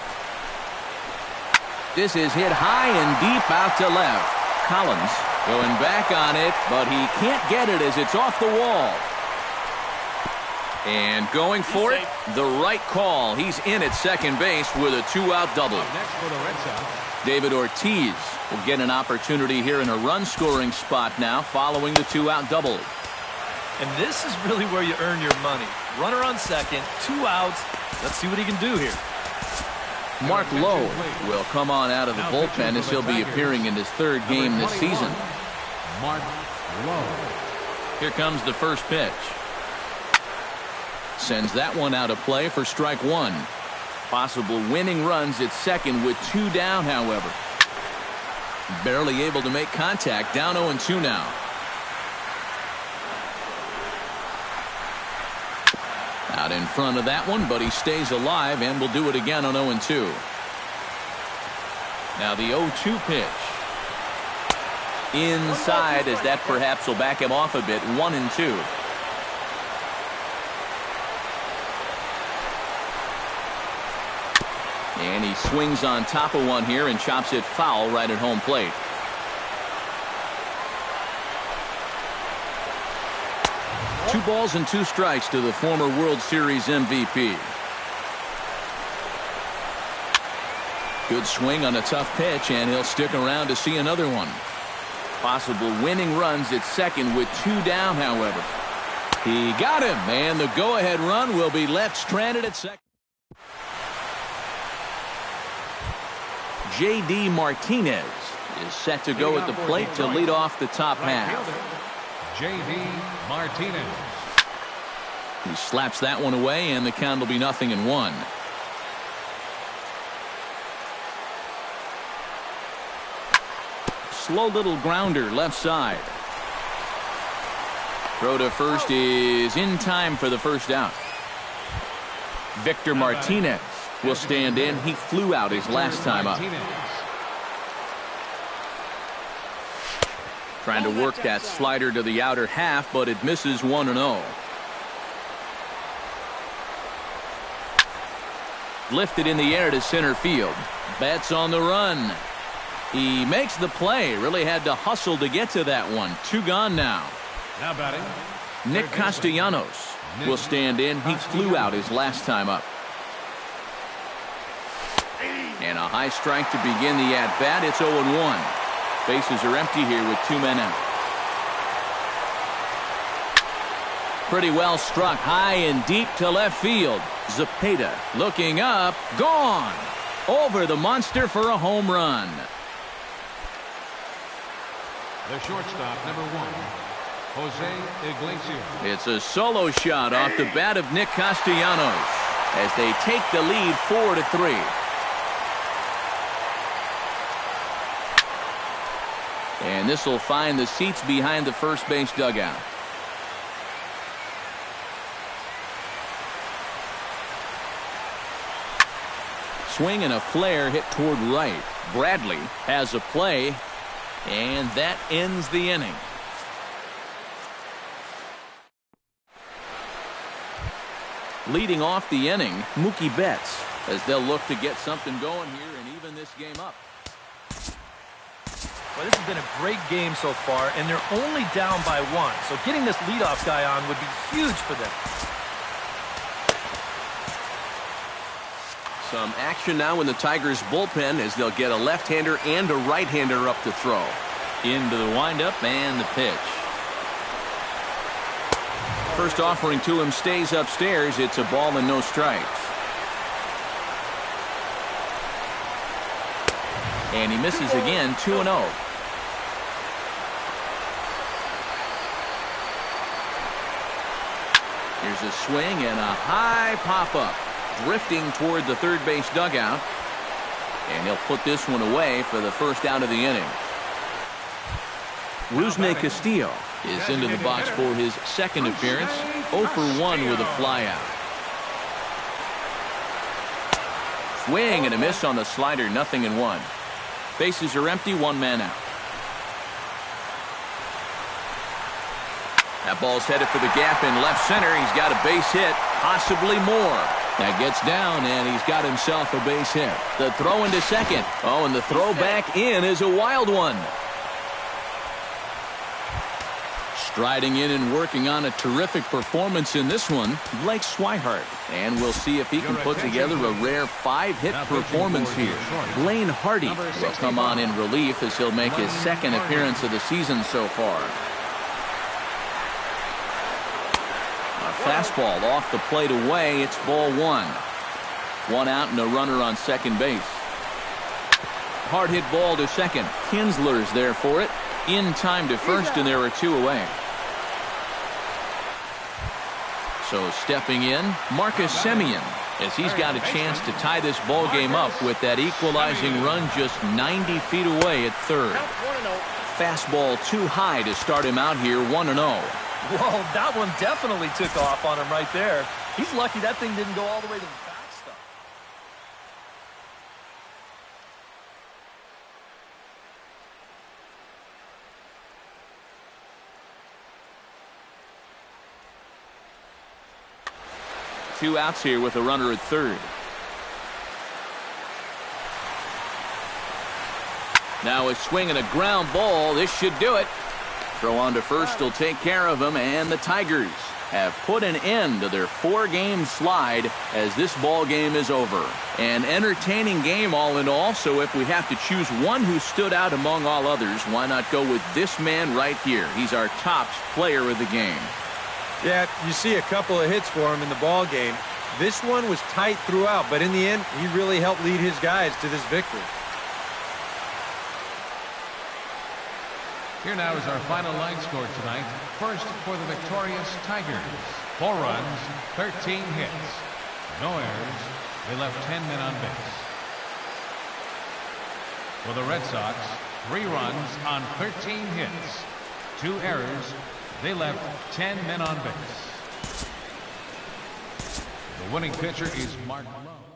This is hit high and deep out to left. Collins going back on it, but he can't get it as it's off the wall. And going for it, the right call. He's in at second base with a 2-out double. David Ortiz will get an opportunity here in a run-scoring spot now following the 2-out double. And this is really where you earn your money. Runner on second, 2 outs. Let's see what he can do here. Mark Lowe will come on out of the bullpen as he'll be appearing in his 3rd game this season. Mark Lowe. Here comes the first pitch. Sends that one out of play for strike 1. Possible winning runs at second with 2 down, however. Barely able to make contact. Down 0-2 now. Out in front of that one, but he stays alive and will do it again on 0-2. Now the 0-2 pitch. Inside, as that perhaps will back him off a bit. 1-2. And he swings on top of one here and chops it foul right at home plate. Two balls and 2 strikes to the former World Series MVP. Good swing on a tough pitch, and he'll stick around to see another one. Possible winning runs at second with 2 down, however. He got him, and the go-ahead run will be left stranded at second. J.D. Martinez is set to go at the plate to lead off the top half. J.D. Martinez. He slaps that one away, and the count will be 0-1. Slow little grounder left side. Throw to first is in time for the first out. Victor Martinez will stand in. He flew out his last time up. Trying to work that slider to the outer half, but it misses 1-0. Lifted in the air to center field. Betts on the run. He makes the play. Really had to hustle to get to that one. 2 gone now. Now batting, Nick Castellanos will stand in. He flew out his last time up. And a high strike to begin the at-bat. It's 0-1. Bases are empty here with 2 men out. Pretty well struck high and deep to left field. Zepeda looking up. Gone. Over the monster for a home run. the shortstop, number 1, Jose Iglesias. It's a solo shot off the bat of Nick Castellanos as they take the lead 4-3. And this will find the seats behind the first base dugout. Swing and a flare hit toward right. Bradley has a play, and that ends the inning. Leading off the inning, Mookie Betts, as they'll look to get something going here and even this game up. Well, this has been a great game so far, and they're only down by 1. So getting this leadoff guy on would be huge for them. Some action now in the Tigers bullpen as they'll get a left-hander and a right-hander up to throw. Into the windup and the pitch. First offering to him stays upstairs. It's a ball and no strikes. And he misses again, 2-0. Here's a swing and a high pop-up. Drifting toward the third base dugout. And he'll put this one away for the first out of the inning. Rusney Castillo is into the box for his second appearance. 0 for 1 with a flyout. Swing and a miss on the slider, 0-1. Bases are empty, 1 man out. That ball's headed for the gap in left center. He's got a base hit, possibly more. That gets down, and he's got himself a base hit. The throw into second. Oh, and the throw back in is a wild one. Striding in and working on a terrific performance in this one, Blake Swihart. And we'll see if he can put together a rare 5-hit performance here. Blaine Hardy will come on in relief as he'll make his second appearance of the season so far. Fastball off the plate away. It's ball 1. 1 out and a runner on second base. Hard hit ball to second. Kinsler's there for it. In time to first, and there are 2 away. So stepping in, Marcus Semien, as he's got a chance to tie this ball game up with that equalizing run just 90 feet away at third. Fastball too high to start him out here, 1-0. Whoa, that one definitely took off on him right there. He's lucky that thing didn't go all the way to the backstop. Two outs here with a runner at third. Now a swing and a ground ball. This should do it. Throw on to first will take care of him, and the Tigers have put an end to their 4-game slide as this ball game is over. An entertaining game all in all, so if we have to choose one who stood out among all others, why not go with this man right here? He's our top player of the game. Yeah, you see a couple of hits for him in the ball game. This one was tight throughout, but in the end, he really helped lead his guys to this victory. Here now is our final line score tonight. First for the victorious Tigers. 4 runs, 13 hits. No errors. They left 10 men on base. For the Red Sox, 3 runs on 13 hits. 2 errors. They left 10 men on base. The winning pitcher is Mark Lowe.